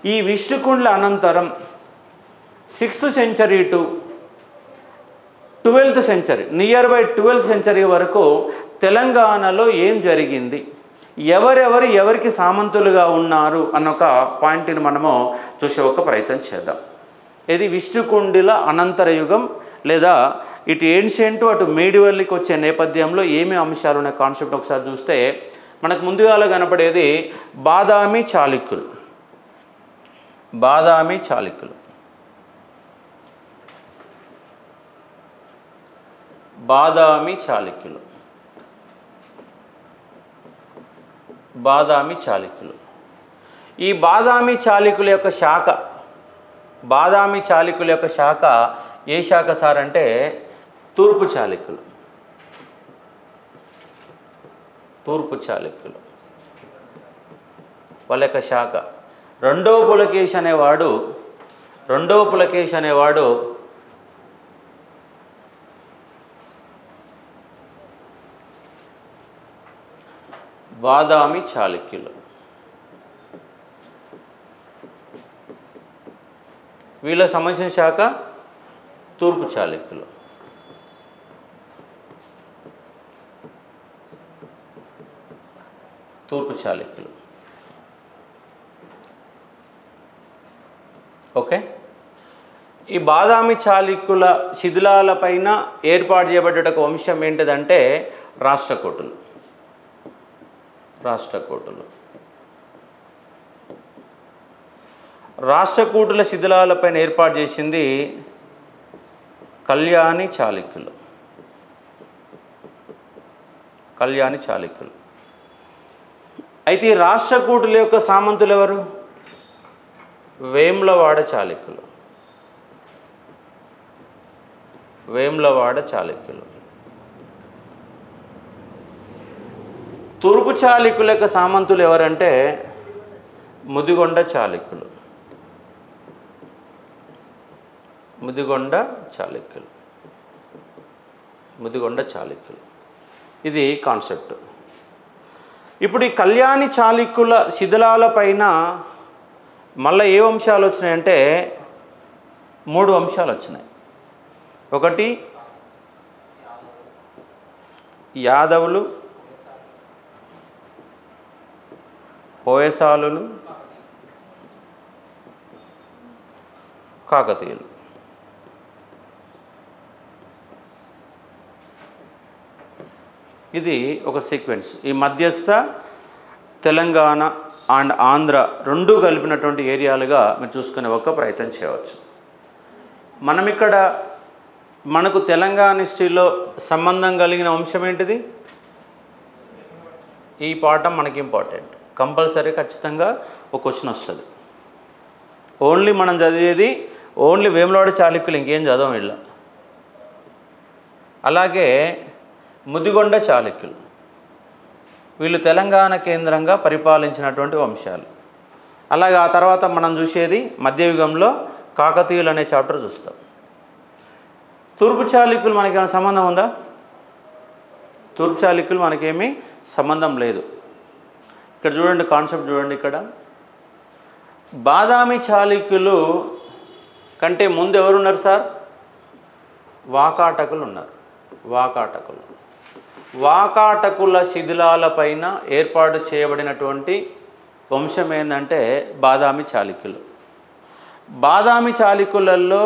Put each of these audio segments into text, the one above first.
ఈ విష్ణుకుండ్ల అనంతరం 6th century to 12th century, near by 12th century వరకు తెలంగాణలో ఏం జరిగింది, ఎవరికి సామంతులుగా ఉన్నారు అన్న ఒక పాయింట్ని మనము చూసే ఒక ప్రయత్నం చేద్దాం. ఇది విష్ణుకుండిల అనంతర యుగం లేదా ఇటు ఏన్షియంట్ అటు మీడివల్కి వచ్చే నేపథ్యంలో ఏమి అంశాలు ఉన్న కాన్సెప్ట్ ఒకసారి చూస్తే మనకు ముందుగా కనపడేది బాదామి చాళుక్యులు. బాదామి చాళుక్యులు బాదామి చాళుక్యులు బాదామి చాళుక్యులు ఈ బాదామి చాళుక్యుల యొక్క శాఖ, బాదామి చాళుక్యుల యొక్క శాఖ ఏ శాఖ సార్ అంటే తూర్పు చాళుక్యులు. తూర్పు చాళుక్యులు వాళ్ళ యొక్క శాఖ. రెండవ పులకేశి అనేవాడు బాదామి చాళుక్యులు. వీళ్ళకి సంబంధించిన శాఖ తూర్పు చాళుక్యులు. తూర్పు చాళుక్యులు ఓకే. ఈ బాదామి చాళుక్యుల శిథిలాలపైన ఏర్పాటు చేయబడ్డ ఒక వంశం ఏంటిదంటే రాష్ట్రకూటులు. రాష్ట్రకూటుల శిథిలాలపైన ఏర్పాటు చేసింది కళ్యాణి చాళుక్యులు. అయితే ఈ రాష్ట్రకూటుల యొక్క సామంతులు ఎవరు? వేములవాడ చాళుక్యులు. తూర్పు చాళుక్యుల యొక్క సామంతులు ఎవరంటే ముదిగొండ చాళుక్యులు. ఇది కాన్సెప్ట్. ఇప్పుడు ఈ కళ్యాణి చాళుక్యుల శిథిలాల పైన మళ్ళీ ఏ వంశాలు వచ్చినాయంటే 3 వంశాలు వచ్చినాయి. ఒకటి యాదవులు, హోయసాలులు, కాకతీయులు. ఇది ఒక సీక్వెన్స్. ఈ మధ్యస్థ తెలంగాణ అండ్ ఆంధ్ర రెండు కలిపినటువంటి ఏరియాలుగా మీరు చూసుకునే ఒక ప్రయత్నం చేయవచ్చు. మనం ఇక్కడ మనకు తెలంగాణ హిస్టరీలో సంబంధం కలిగిన వంశం ఏంటిది? ఈ పాఠం మనకి ఇంపార్టెంట్. కంపల్సరీ ఖచ్చితంగా ఒక క్వశ్చన్ వస్తుంది. ఓన్లీ మనం చదివేది ఓన్లీ వేములవాడ చాళుక్యులు, ఇంకేం చదవం ఇలా. అలాగే ముదిగొండ చాళుక్యులు, వీళ్ళు తెలంగాణ కేంద్రంగా పరిపాలించినటువంటి వంశాలు. అలాగే ఆ తర్వాత మనం చూసేది మధ్యయుగంలో కాకతీయులు అనే చాప్టర్ చూస్తాం. తూర్పు చాళుక్యులు మనకేమైనా సంబంధం ఉందా? తూర్పు చాళుక్యులు మనకేమీ సంబంధం లేదు. ఇక్కడ చూడండి, కాన్సెప్ట్ చూడండి. ఇక్కడ బాదామి చాళుక్యులు కంటే ముందు ఎవరున్నారు సార్? వాకాటకులు ఉన్నారు. వాకాటకుల శిథిలాలపైన ఏర్పాటు చేయబడినటువంటి వంశం ఏంటంటే బాదామి చాళుక్యులు. బాదామి చాళుక్యులలో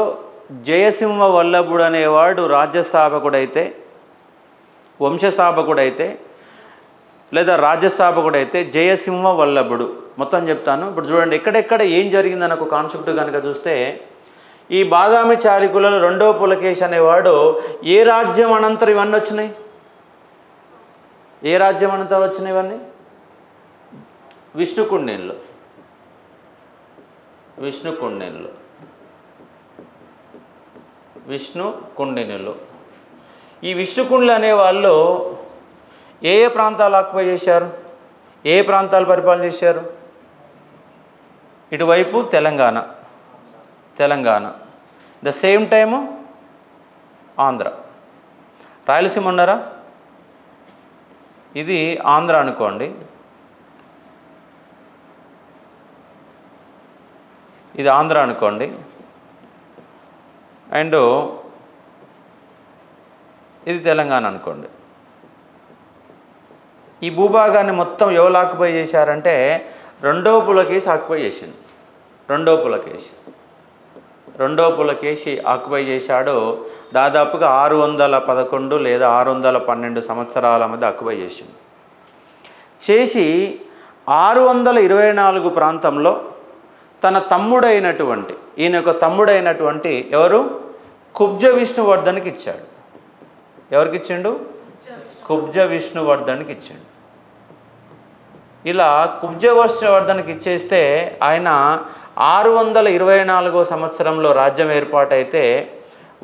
జయసింహ వల్లభుడు అనేవాడు రాజ్యస్థాపకుడైతే, వంశస్థాపకుడైతే లేదా రాజ్యస్థాపకుడైతే జయసింహ వల్లభుడు. మొత్తం చెప్తాను. ఇప్పుడు చూడండి ఎక్కడెక్కడ ఏం జరిగిందని ఒక కాన్సెప్ట్ కనుక చూస్తే, ఈ బాదామి చాళుక్యులలో రెండవ పులకేశి అనేవాడు ఏ రాజ్యం అనంతరం ఇవన్నీ వచ్చినాయి? ఏ రాజ్యం అనంతరం వచ్చినాయి ఇవన్నీ? విష్ణుకుండినులు. ఈ విష్ణుకుండులు అనేవాళ్ళు ఏ ప్రాంతాలు ఆక్యుపై చేశారు? ఏ ప్రాంతాలు పరిపాలన చేశారు? ఇటువైపు Telangana, the same time Andhra. Rayalaseema ఉన్నారా? ఇది ఆంధ్ర అనుకోండి. ఇది ఆంధ్ర అనుకోండి, అండ్ ఇది తెలంగాణ అనుకోండి. ఈ భూభాగాన్ని మొత్తం ఎవరు ఆక్యుపై చేశారంటే రెండో పులకేసి ఆక్యుపై చేసింది. రెండో పులకేసి ఆక్యుపై చేశాడు. దాదాపుగా 611 లేదా 612 సంవత్సరాల మధ్య ఆక్యుపై చేసింది. చేసి 624 ప్రాంతంలో తన తమ్ముడైనటువంటి ఈయన యొక్క తమ్ముడైనటువంటి ఎవరు కుబ్జ విష్ణువర్ధన్కి ఇచ్చాడు. ఎవరికి ఇచ్చిండు? కుబ్జ విష్ణువర్ధన్కి ఇచ్చిండు. ఇలా కుబ్జ విష్ణువర్ధన్కి ఇచ్చేస్తే ఆయన 624 సంవత్సరంలో రాజ్యం ఏర్పాటైతే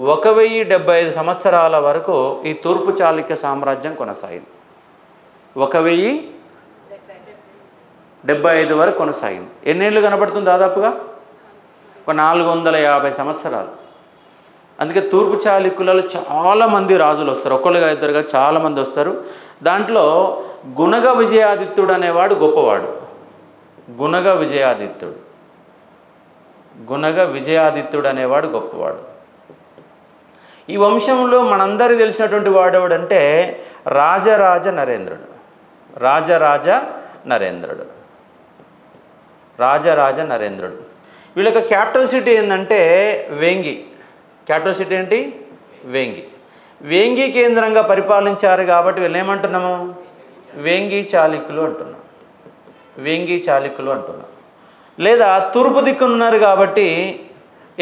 1075 సంవత్సరాల వరకు ఈ తూర్పు చాళుక్య సామ్రాజ్యం కొనసాగింది. 1075 వరకు కొనసాగింది. ఎన్నేళ్ళు కనబడుతుంది? దాదాపుగా ఒక 450 సంవత్సరాలు. అందుకే తూర్పు చాళుక్యులలో చాలామంది రాజులు వస్తారు, ఒకళ్ళుగా ఇద్దరుగా చాలామంది వస్తారు. దాంట్లో గుణగ విజయాదిత్యుడు అనేవాడు గొప్పవాడు. గుణగ విజయాదిత్యుడు అనేవాడు గొప్పవాడు. ఈ వంశంలో మనందరికీ తెలిసినటువంటి వాడెవడంటే రాజరాజ నరేంద్రుడు. వీళ్ళ యొక్క క్యాపిటల్ సిటీ ఏంటంటే వేంగి. క్యాపిటల్ సిటీ ఏంటి? వేంగి. వేంగి కేంద్రంగా పరిపాలించారు కాబట్టి వీళ్ళు ఏమంటున్నాము? వేంగి చాళుక్యులు అంటున్నాం. లేదా తూర్పు దిక్కునున్నారు కాబట్టి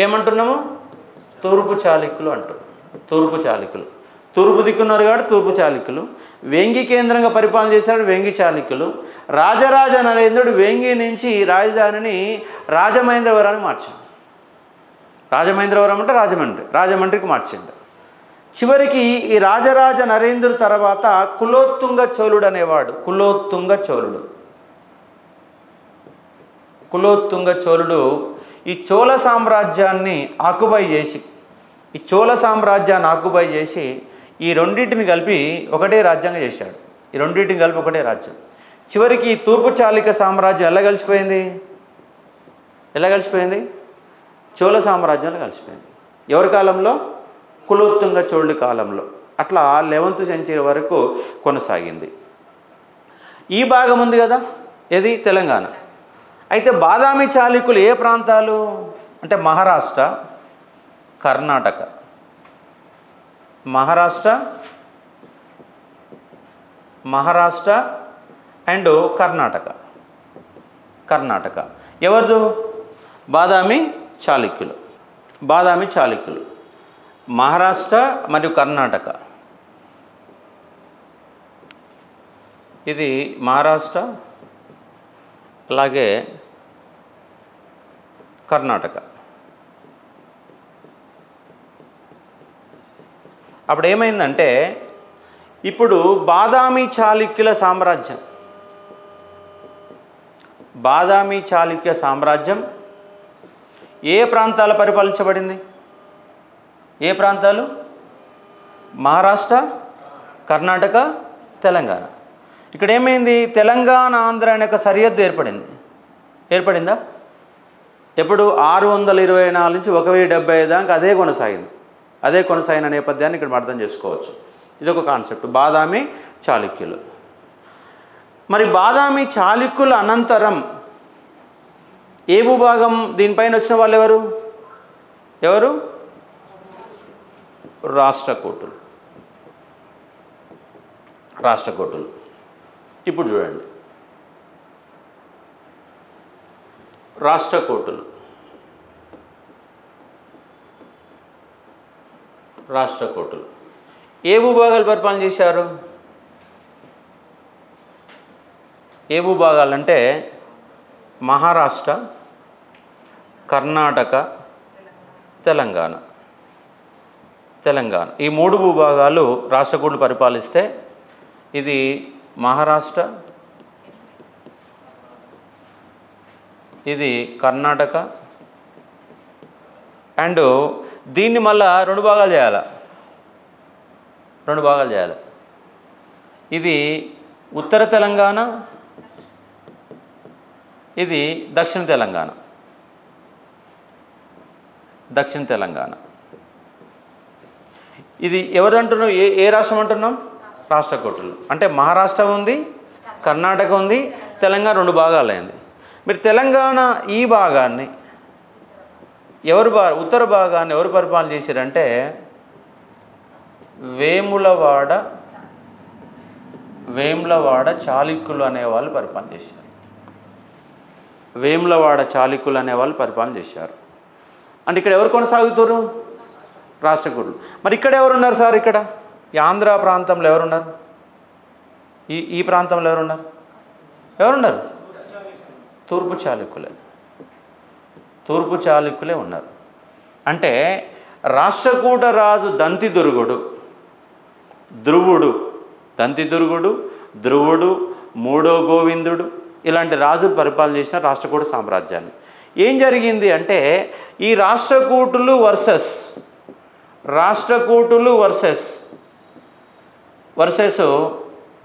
ఏమంటున్నాము? తూర్పు చాళుక్యులు అంటున్నాం. తూర్పు దిక్కున్నారు కాబట్టి తూర్పు చాళుక్యులు. వేంగి కేంద్రంగా పరిపాలన చేశారు వేంగి చాళుక్యులు. రాజరాజ నరేంద్రుడు వేంగి నుంచి రాజధానిని రాజమహేంద్రవరానికి మార్చాడు. రాజమహేంద్రవరం అంటే రాజమండ్రికి మార్చిండు. చివరికి ఈ రాజరాజ నరేంద్రుడు తర్వాత కులోత్తుంగ చోళుడు అనేవాడు. కులోత్తుంగ చోళుడు ఈ చోళ సామ్రాజ్యాన్ని ఆక్యుపై చేసి ఈ రెండింటిని కలిపి ఒకటే రాజ్యంగా చేశాడు. చివరికి ఈ తూర్పు చాళుక్య సామ్రాజ్యం ఎలా కలిసిపోయింది? చోళ సామ్రాజ్యంలో కలిసిపోయింది. ఎవరి కాలంలో? కులోత్తుంగ చోళుడి కాలంలో. అట్లా 11th సెంచరీ వరకు కొనసాగింది. ఈ భాగం ఉంది కదా, ఏది? తెలంగాణ. అయితే బాదామి చాళుక్యులు ఏ ప్రాంతాలు అంటే మహారాష్ట్ర, కర్ణాటక. అండ్ కర్ణాటక. ఎవరిదు? బాదామి చాళుక్యులు. మహారాష్ట్ర మరియు కర్ణాటక. ఇది మహారాష్ట్ర, అలాగే కర్ణాటక. అప్పుడు ఏమైందంటే ఇప్పుడు బాదామి చాళుక్యుల సామ్రాజ్యం ఏ ప్రాంతాల పరిపాలించబడింది? ఏ ప్రాంతాలు? మహారాష్ట్ర, కర్ణాటక, తెలంగాణ. ఇక్కడ ఏమైంది? తెలంగాణ ఆంధ్ర అనే ఒక సరిహద్దు ఏర్పడిందా? ఎప్పుడు? 624 నుంచి 1075 దాకా అదే కొనసాగిన నేపథ్యాన్ని ఇక్కడ అర్థం చేసుకోవచ్చు. ఇదొక కాన్సెప్ట్, బాదామి చాళుక్యులు. మరి బాదామి చాళుక్యుల అనంతరం ఏ భూభాగం దీనిపైన వచ్చిన వాళ్ళు ఎవరు? రాష్ట్రకూటులు. ఇప్పుడు చూడండి, రాష్ట్రకూటులు ఏ భూభాగాలు పరిపాలన చేశారు? ఏ భూభాగాలంటే మహారాష్ట్ర, కర్ణాటక, తెలంగాణ. ఈ 3 భూభాగాలు రాష్ట్రకూటులు పరిపాలిస్తే ఇది మహారాష్ట్ర, ఇది కర్ణాటక. అండ్ దీన్ని మళ్ళా 2 భాగాలు చేయాలి. ఇది ఉత్తర తెలంగాణ, ఇది దక్షిణ తెలంగాణ. దక్షిణ తెలంగాణ. ఇది ఎవరు అంటున్నాం? ఏ రాష్ట్రం అంటున్నాం? రాష్ట్రకూటులు. అంటే మహారాష్ట్ర ఉంది, కర్ణాటక ఉంది, తెలంగాణ 2 భాగాలైంది. మీరు తెలంగాణ ఈ భాగాన్ని ఉత్తర భాగాన్ని ఎవరు పరిపాలన చేశారంటే వేములవాడ చాళుక్యులు అనేవాళ్ళు పరిపాలన చేశారు. వేములవాడ చాళుక్యులు అనేవాళ్ళు పరిపాలన చేశారు. అంటే ఇక్కడ ఎవరు కొనసాగుతారు? రాష్ట్రకూటులు. మరి ఇక్కడ ఎవరున్నారు సార్? ఇక్కడ ఈ ఆంధ్ర ప్రాంతంలో ఎవరున్నారు? ఈ ప్రాంతంలో ఎవరున్నారు? తూర్పు చాళుక్యులే ఉన్నారు. అంటే రాష్ట్రకూట రాజు దంతిదుర్గుడు, ధ్రువుడు, మూడో గోవిందుడు ఇలాంటి రాజులు పరిపాలన చేసిన రాష్ట్రకూట సామ్రాజ్యాన్ని. ఏం జరిగింది అంటే ఈ రాష్ట్రకూటులు వర్సెస్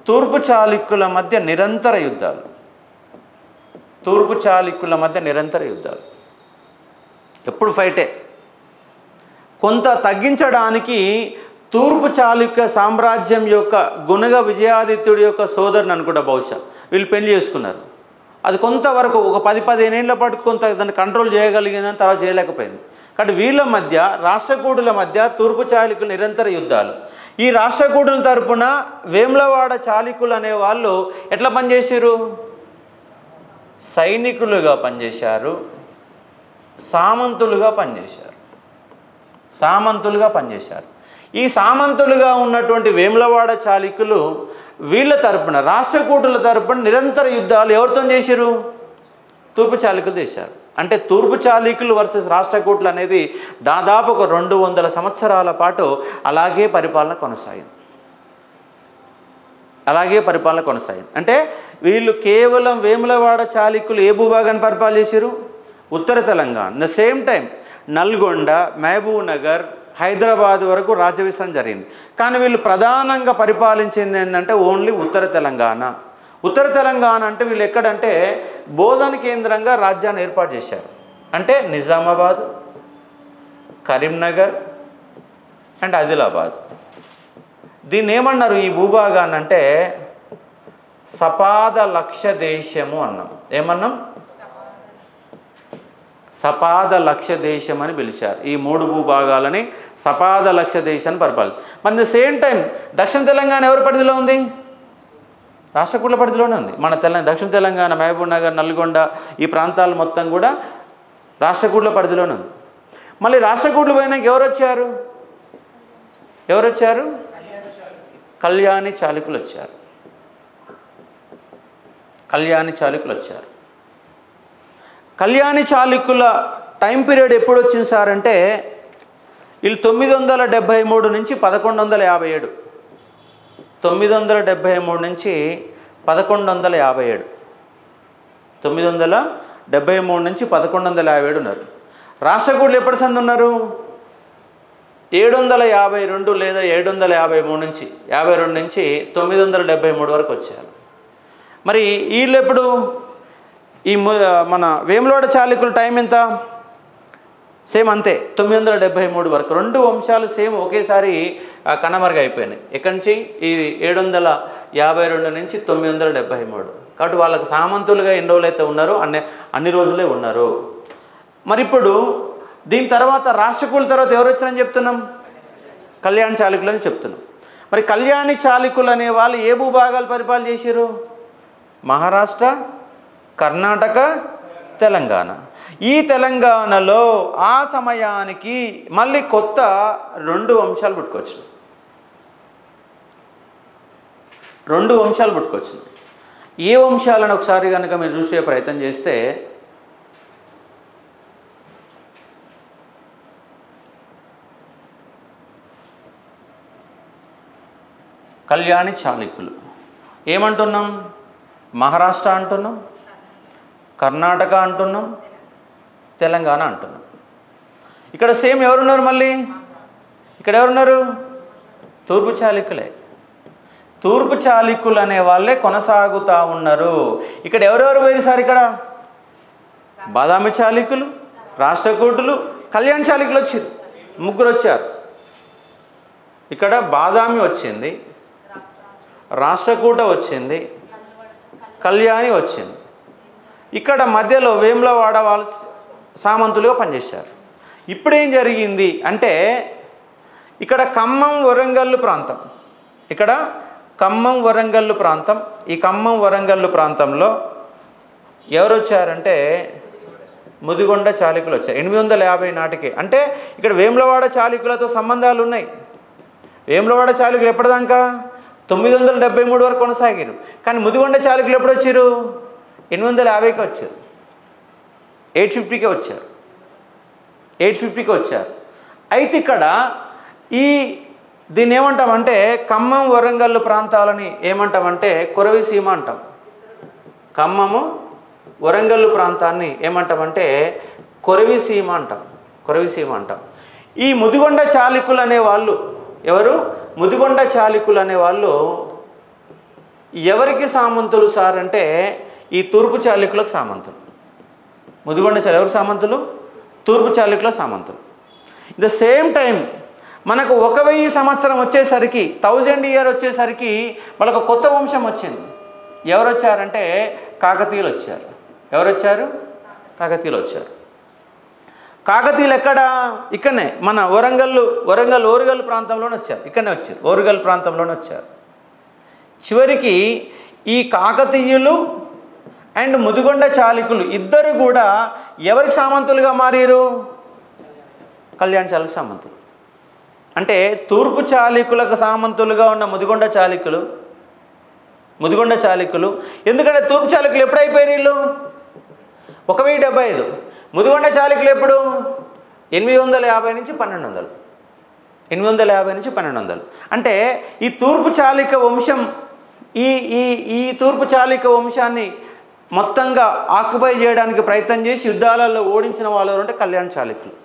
తూర్పు చాళుక్యుల మధ్య నిరంతర యుద్ధాలు. ఎప్పుడు ఫైటే. కొంత తగ్గించడానికి తూర్పు చాళుక్య సామ్రాజ్యం యొక్క గుణగ విజయాదిత్యుడి యొక్క సోదరుని అనుకుంటా, బహుశా వీళ్ళు పెళ్లి చేసుకున్నారు. అది కొంతవరకు ఒక 10-15 ఏళ్ల పాటు కొంత దాన్ని కంట్రోల్ చేయగలిగిందని, తర్వాత చేయలేకపోయింది. కాబట్టి వీళ్ళ మధ్య, రాష్ట్రకూటుల మధ్య తూర్పు చాళుక్యుల నిరంతర యుద్ధాలు. ఈ రాష్ట్రకూటుల తరపున వేములవాడ చాళుక్యులు అనే వాళ్ళు ఎట్లా పనిచేసారు? సైనికులుగా పనిచేశారు, సామంతులుగా పనిచేశారు. ఈ సామంతులుగా ఉన్నటువంటి వేములవాడ చాళుక్యులు వీళ్ళ తరపున, రాష్ట్రకూటుల తరపున నిరంతర యుద్ధాలు ఎవరితో చేశారు? తూర్పు చాళుక్యులు చేశారు. అంటే తూర్పు చాళుక్యులు వర్సెస్ రాష్ట్రకూటులు అనేది దాదాపు ఒక 200 సంవత్సరాల పాటు అలాగే పరిపాలన కొనసాగింది. అంటే వీళ్ళు కేవలం వేములవాడ చాళుక్యులు ఏ భూభాగాన్ని పరిపాలన చేశారు? ఉత్తర Telangana. The same time Nalgonda, Mahabubnagar, Hyderabad వరకు రాజ్య విస్తరణ జరిగింది. కానీ వీళ్ళు ప్రధానంగా పరిపాలించింది ఏంటంటే ఓన్లీ ఉత్తర తెలంగాణ. అంటే వీళ్ళు ఎక్కడంటే బోధన కేంద్రంగా రాజ్యాన్ని ఏర్పాటు చేశారు. అంటే నిజామాబాద్, కరీంనగర్ అండ్ ఆదిలాబాద్. దీన్ని ఏమన్నారు ఈ భూభాగాన్ని అంటే సపాద లక్ష దేశము అన్నాం. ఏమన్నాం? సపాద లక్ష దేశం అని పిలిచారు. ఈ 3 భూభాగాలని సపాద లక్ష దేశాన్ని పరిపాలన. మరి సేమ్ టైం దక్షిణ తెలంగాణ ఎవరి పరిధిలో ఉంది? రాష్ట్రకూటుల పరిధిలోనే ఉంది. మన దక్షిణ తెలంగాణ, మహబూబ్ నగర్, నల్గొండ ఈ ప్రాంతాలు మొత్తం కూడా రాష్ట్రకూటుల పరిధిలోనే ఉంది. మళ్ళీ రాష్ట్రకూటులు పోయినాక ఎవరు వచ్చారు? కళ్యాణి చాళుక్యులు వచ్చారు. కళ్యాణి చాళుక్యుల టైం పీరియడ్ ఎప్పుడు వచ్చింది సార్ అంటే వీళ్ళు 973 నుంచి 1157. 973 నుంచి 1157. 973 నుంచి 1157 ఉన్నారు. రాష్ట్రకూటులు ఎప్పటి సంది ఉన్నారు? 752 లేదా 753 నుంచి 52 నుంచి 973 వరకు వచ్చారు. మరి వీళ్ళు ఎప్పుడు? ఈ మన వేములవాడ చాళుక్యుల టైం ఎంత? సేమ్ అంతే, 973 వరకు. 2 వంశాలు సేమ్ ఒకేసారి కనుమరుగైపోయినాయి. ఎక్కడి నుంచి? ఈ 752 నుంచి 973. కాబట్టి వాళ్ళకు సామంతులుగా ఎన్ని రోజులు అయితే ఉన్నారో అన్ని రోజులే ఉన్నారు. మరి ఇప్పుడు దీని తర్వాత రాష్ట్రకూటుల తర్వాత ఎవరు వచ్చారని చెప్తున్నాం? కళ్యాణి చాళుక్యులు అని చెప్తున్నాం. మరి కళ్యాణి చాళుక్యులు అనే వాళ్ళు ఏ భూభాగాలు పరిపాలన చేశారు? మహారాష్ట్ర, కర్ణాటక, తెలంగాణ. ఈ తెలంగాణలో ఆ సమయానికి మళ్ళీ కొత్త 2 వంశాలు పుట్టుకొచ్చినాయి. 2 వంశాలు పుట్టుకొచ్చినాయి. ఏ వంశాలను ఒకసారి కనుక మీరు చూసే ప్రయత్నం చేస్తే కళ్యాణి చాళుక్యులు ఏమంటున్నాం? మహారాష్ట్ర అంటున్నాం, కర్ణాటక అంటున్నాం, తెలంగాణ అంటున్నాం. ఇక్కడ సేమ్ ఎవరున్నారు? మళ్ళీ ఇక్కడ ఎవరున్నారు? తూర్పు చాళుక్యులే. తూర్పు చాళుక్యులు అనే వాళ్ళే కొనసాగుతూ ఉన్నారు. ఇక్కడ ఎవరెవరు పోయారు సార్? ఇక్కడ బాదామి చాళుక్యులు, రాష్ట్రకూటులు, కళ్యాణ చాళుక్యులు వచ్చారు, ముగ్గురు వచ్చారు. ఇక్కడ బాదామి వచ్చింది, రాష్ట్రకూట వచ్చింది, కళ్యాణి వచ్చింది. ఇక్కడ మధ్యలో వేములవాడ వాళ్ళు సామంతులుగా పనిచేశారు. ఇప్పుడేం జరిగింది అంటే ఇక్కడ ఖమ్మం వరంగల్ ప్రాంతం, ఇక్కడ ఖమ్మం వరంగల్ ప్రాంతం, ఈ ఖమ్మం వరంగల్ ప్రాంతంలో ఎవరు వచ్చారంటే ముదిగొండ చాళుక్యులు వచ్చారు 850 నాటికి. అంటే ఇక్కడ వేములవాడ చాళుక్యులతో సంబంధాలు ఉన్నాయి. వేములవాడ చాళుక్యులు ఎప్పటిదాకా 973 వరకు కొనసాగారు. కానీ ముదిగొండ చాళుక్యులు ఎప్పుడు వచ్చారు? 850కి వచ్చారు, 850కే వచ్చారు, 850కి వచ్చారు. అయితే ఇక్కడ దీన్ని ఏమంటామంటే ఖమ్మం వరంగల్ ప్రాంతాలని ఏమంటామంటే కొరవిసీమ అంటాం. ఖమ్మము వరంగల్ ప్రాంతాన్ని ఏమంటామంటే కొరవిసీమ అంటాం, కొరవిసీమ అంటాం. ఈ ముదిగొండ చాళుక్యులు అనేవాళ్ళు ఎవరు? ముదిగొండ చాళుక్యులు అనేవాళ్ళు ఎవరికి సామంతులు సార్ అంటే ఈ తూర్పు చాళుక్యులకు సామంతులు. ముదిగొండ ఎవరికి సామంతులు? తూర్పు చాళుక్యుల సామంతులు. ద సేమ్ టైం మనకు 1000 సంవత్సరం వచ్చేసరికి 1000 ఇయర్ వచ్చేసరికి వాళ్ళకు కొత్త వంశం వచ్చింది. ఎవరు వచ్చారంటే కాకతీయులు వచ్చారు. ఎవరు వచ్చారు? కాకతీయులు వచ్చారు. కాకతీయులు ఎక్కడ? ఇక్కడనే మన వరంగల్ ఓరుగల్ ప్రాంతంలోనే వచ్చారు. ఇక్కడనే వచ్చారు, ఓరుగల్ ప్రాంతంలోనే వచ్చారు. చివరికి ఈ కాకతీయులు అండ్ ముదిగొండ చాళుక్యులు ఇద్దరు కూడా ఎవరికి సామంతులుగా మారారు? కళ్యాణ చాళుక్య సామంతులు. అంటే తూర్పు చాళుక్యులకు సామంతులుగా ఉన్న ముదిగొండ చాళుక్యులు ఎందుకంటే తూర్పు చాళుక్యులు ఎప్పుడైపోయారు? వీళ్ళు 1075. ముదిగొండ చాళుక్యులు ఎప్పుడు? 850 నుంచి 1200. 850 నుంచి 1200. అంటే ఈ తూర్పు చాళుక్య వంశం ఈ తూర్పు చాళుక్య వంశాన్ని మొత్తంగా ఆక్యుపై చేయడానికి ప్రయత్నం చేసి యుద్ధాలలో ఓడించిన వాళ్ళు అంటే కళ్యాణ చాళుక్యులు.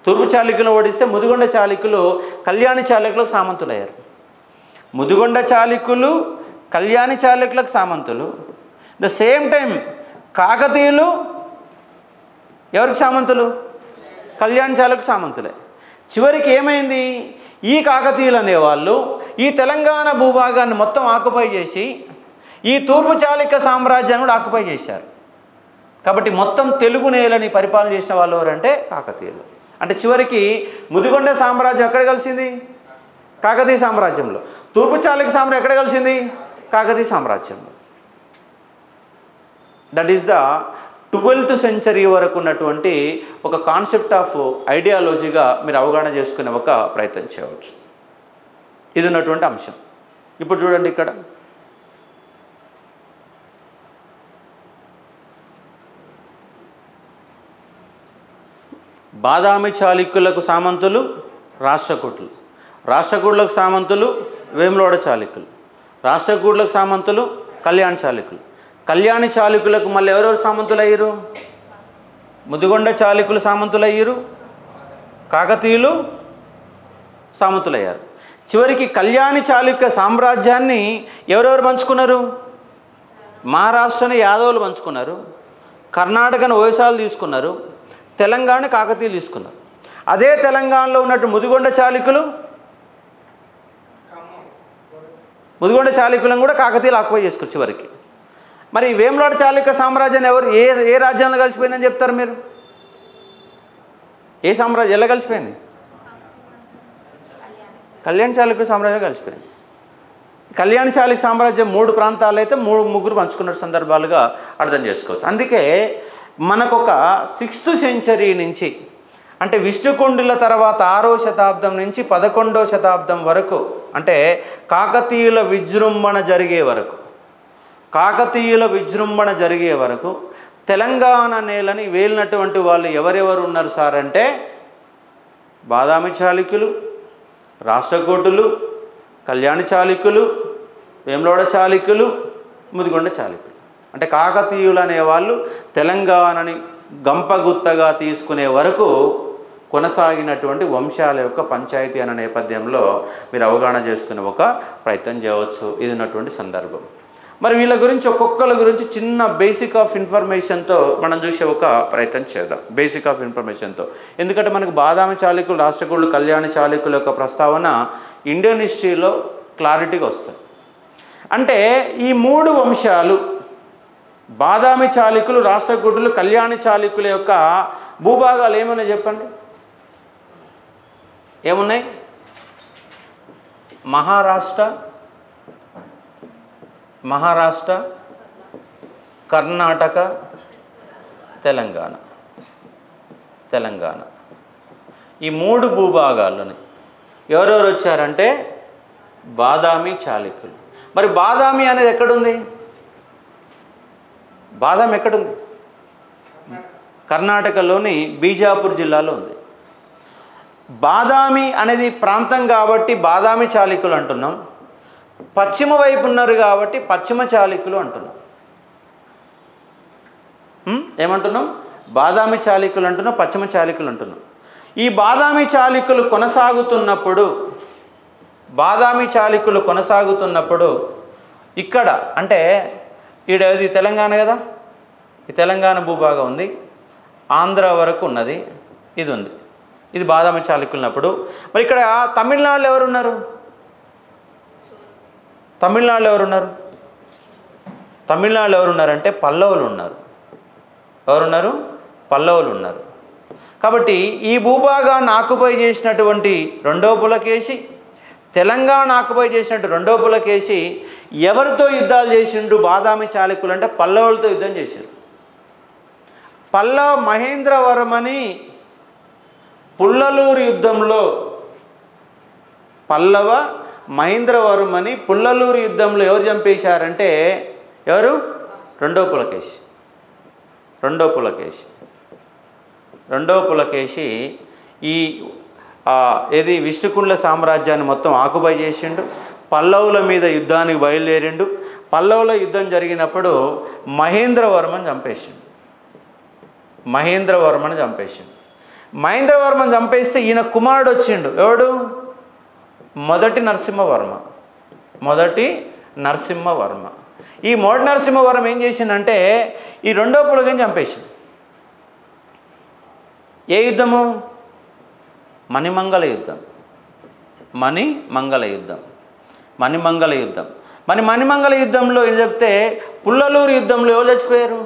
తూర్పు చాళుక్యులు ఓడిస్తే ముదిగొండ చాళుక్యులు కళ్యాణి చాళుక్యులకు సామంతులయ్యారు. ముదిగొండ చాళుక్యులు కళ్యాణి చాళుక్యులకు సామంతులు. ద సేమ్ టైం కాకతీయులు ఎవరికి సామంతులు? కళ్యాణ చాళుక్య సామంతులే. చివరికి ఏమైంది? ఈ కాకతీయులు అనేవాళ్ళు ఈ తెలంగాణ భూభాగాన్ని మొత్తం ఆక్యుపై చేసి ఈ తూర్పు చాళుక్య సామ్రాజ్యాన్ని కూడా ఆక్యుపై చేశారు. కాబట్టి మొత్తం తెలుగు నేలని పరిపాలన చేసిన వాళ్ళు ఎవరంటే కాకతీయులు. అంటే చివరికి ముదిగొండ సామ్రాజ్యం ఎక్కడ కలిసింది? కాకతీయ సామ్రాజ్యంలో. తూర్పు చాళుక్య సామ్రాజ్యం ఎక్కడ కలిసింది? కాకతీయ సామ్రాజ్యంలో. That is the 12th century వరకు ఉన్నటువంటి ఒక కాన్సెప్ట్ ఆఫ్ ఐడియాలజీగా మీరు అవగాహన చేసుకునే ఒక ప్రయత్నం చేయవచ్చు. ఇది ఉన్నటువంటి అంశం. ఇప్పుడు చూడండి, ఇక్కడ బాదామి చాళుక్యులకు సామంతులు రాష్ట్రకూటులు, రాష్ట్రకూటులకు సామంతులు వేములవాడ చాళుక్యులు, రాష్ట్రకూటులకు సామంతులు కళ్యాణ చాళుక్యులు, కళ్యాణి చాళుక్యులకు మళ్ళీ ఎవరెవరు సామంతులు అయ్యారు? ముదిగొండ చాళుక్యులు సామంతులు అయ్యారు, కాకతీయులు సామంతులయ్యారు. చివరికి కళ్యాణి చాళుక్య సామ్రాజ్యాన్ని ఎవరెవరు పంచుకున్నారు? మహారాష్ట్రని యాదవులు పంచుకున్నారు, కర్ణాటకను ఓయసాలు తీసుకున్నారు, తెలంగాణ కాకతీయులు తీసుకున్నారు. అదే తెలంగాణలో ఉన్నట్టు ముదిగొండ చాళుక్యులను కూడా కాకతీయులు ఆక్యుపై చేసుకోవచ్చు చివరికి. మరి వేములవాడ చాళుక్య సామ్రాజ్యాన్ని ఎవరు ఏ రాజ్యంలో కలిసిపోయిందని చెప్తారు మీరు? ఏ సామ్రాజ్యం ఎలా కలిసిపోయింది? కళ్యాణ చాళుక్య సామ్రాజ్యం కలిసిపోయింది. కళ్యాణ చాళుక్య సామ్రాజ్యం 3 ప్రాంతాలు అయితే 3 పంచుకున్న సందర్భాలుగా అర్థం చేసుకోవచ్చు. అందుకే మనకొక 6th సెంచరీ నుంచి అంటే విష్ణుకుండుల తర్వాత 6వ శతాబ్దం నుంచి 11వ శతాబ్దం వరకు అంటే కాకతీయుల విజృంభణ జరిగే వరకు తెలంగాణ నేలని వేలినటువంటి వాళ్ళు ఎవరెవరు ఉన్నారు సార్ అంటే బాదామి చాళుక్యులు, రాష్ట్రకూటులు, కళ్యాణ చాళుక్యులు, వేములవాడ చాళుక్యులు, ముదిగొండ చాళుక్యులు. అంటే కాకతీయులు అనేవాళ్ళు తెలంగాణని గంపగుత్తగా తీసుకునే వరకు కొనసాగినటువంటి వంశాల యొక్క పంచాయతీ అనే నేపథ్యంలో మీరు అవగాహన చేసుకునే ఒక ప్రయత్నం చేయవచ్చు. ఇది ఉన్నటువంటి సందర్భం. మరి వీళ్ళ గురించి ఒక్కొక్కరి గురించి చిన్న బేసిక్ ఆఫ్ ఇన్ఫర్మేషన్తో మనం చూసే ఒక ప్రయత్నం చేద్దాం. బేసిక్ ఆఫ్ ఇన్ఫర్మేషన్తో, ఎందుకంటే మనకు బాదామి చాళుక్యులు, రాష్ట్రకూటులు, కళ్యాణి చాళుక్యుల యొక్క ప్రస్తావన ఇండియన్ హిస్టరీలో క్లారిటీగా వస్తుంది. అంటే ఈ 3 వంశాలు, బాదామి చాళుక్యులు, రాష్ట్రకూటులు, కళ్యాణి చాళుక్యుల యొక్క భూభాగాలు ఏమున్నాయి చెప్పండి? ఏమున్నాయి? మహారాష్ట్ర, కర్ణాటక, తెలంగాణ. ఈ 3 భూభాగాల్లోని ఎవరెవరు వచ్చారంటే బాదామి చాళుక్యులు. మరి బాదామి అనేది ఎక్కడుంది? బాదామి ఎక్కడుంది? కర్ణాటకలోని బీజాపూర్ జిల్లాలో ఉంది. బాదామి అనేది ప్రాంతం కాబట్టి బాదామి చాళుక్యులు అంటున్నాం. పశ్చిమ వైపు ఉన్నారు కాబట్టి పశ్చిమ చాళుక్యులు అంటున్నాం. ఏమంటున్నాం? బాదామి చాళుక్యులు అంటున్నాం, పశ్చిమ చాళుక్యులు అంటున్నాం. ఈ బాదామి చాళుక్యులు కొనసాగుతున్నప్పుడు ఇక్కడ అంటే ఇది తెలంగాణ కదా, ఈ తెలంగాణ భూభాగం ఉంది, ఆంధ్ర వరకు ఉన్నది, ఇది ఉంది, ఇది బాదామి చాళుక్యులు ఉన్నప్పుడు. మరి ఇక్కడ తమిళనాడులో ఎవరున్నారు? తమిళనాడులో ఎవరున్నారంటే పల్లవులు ఉన్నారు. ఎవరున్నారు? పల్లవులు ఉన్నారు. కాబట్టి ఈ భూభాగాన్ని ఆక్యుపై చేసినటువంటి రెండో పులకేశి, తెలంగాణ ఆక్యుపై చేసినట్టు రెండో పులకేశి ఎవరితో యుద్ధాలు చేసిండు? బాదామి చాళుక్యులు అంటే పల్లవులతో యుద్ధం చేశారు. పల్లవ మహేంద్రవర్మని పుల్లలూరు యుద్ధంలో ఎవరు చంపేశారంటే ఎవరు? రెండో పులకేశి ఏది విష్ణుకుండ్ల సామ్రాజ్యాన్ని మొత్తం ఆక్యుపై చేసిండు. పల్లవుల మీద యుద్ధానికి బయలుదేరిండు. పల్లవుల యుద్ధం జరిగినప్పుడు మహేంద్రవర్మని చంపేస్తే ఈయన కుమారుడు వచ్చిండు. ఎవడు? మొదటి నరసింహవర్మ. ఈ మొదటి నరసింహవర్మ ఏం చేసిందంటే ఈ రెండో పులకేశిని చంపేసిండు. ఏ యుద్ధము? మణిమంగళ యుద్ధంలో ఏం చెప్తే పుల్లలూరు యుద్ధంలో ఎవరు చచ్చిపోయారు?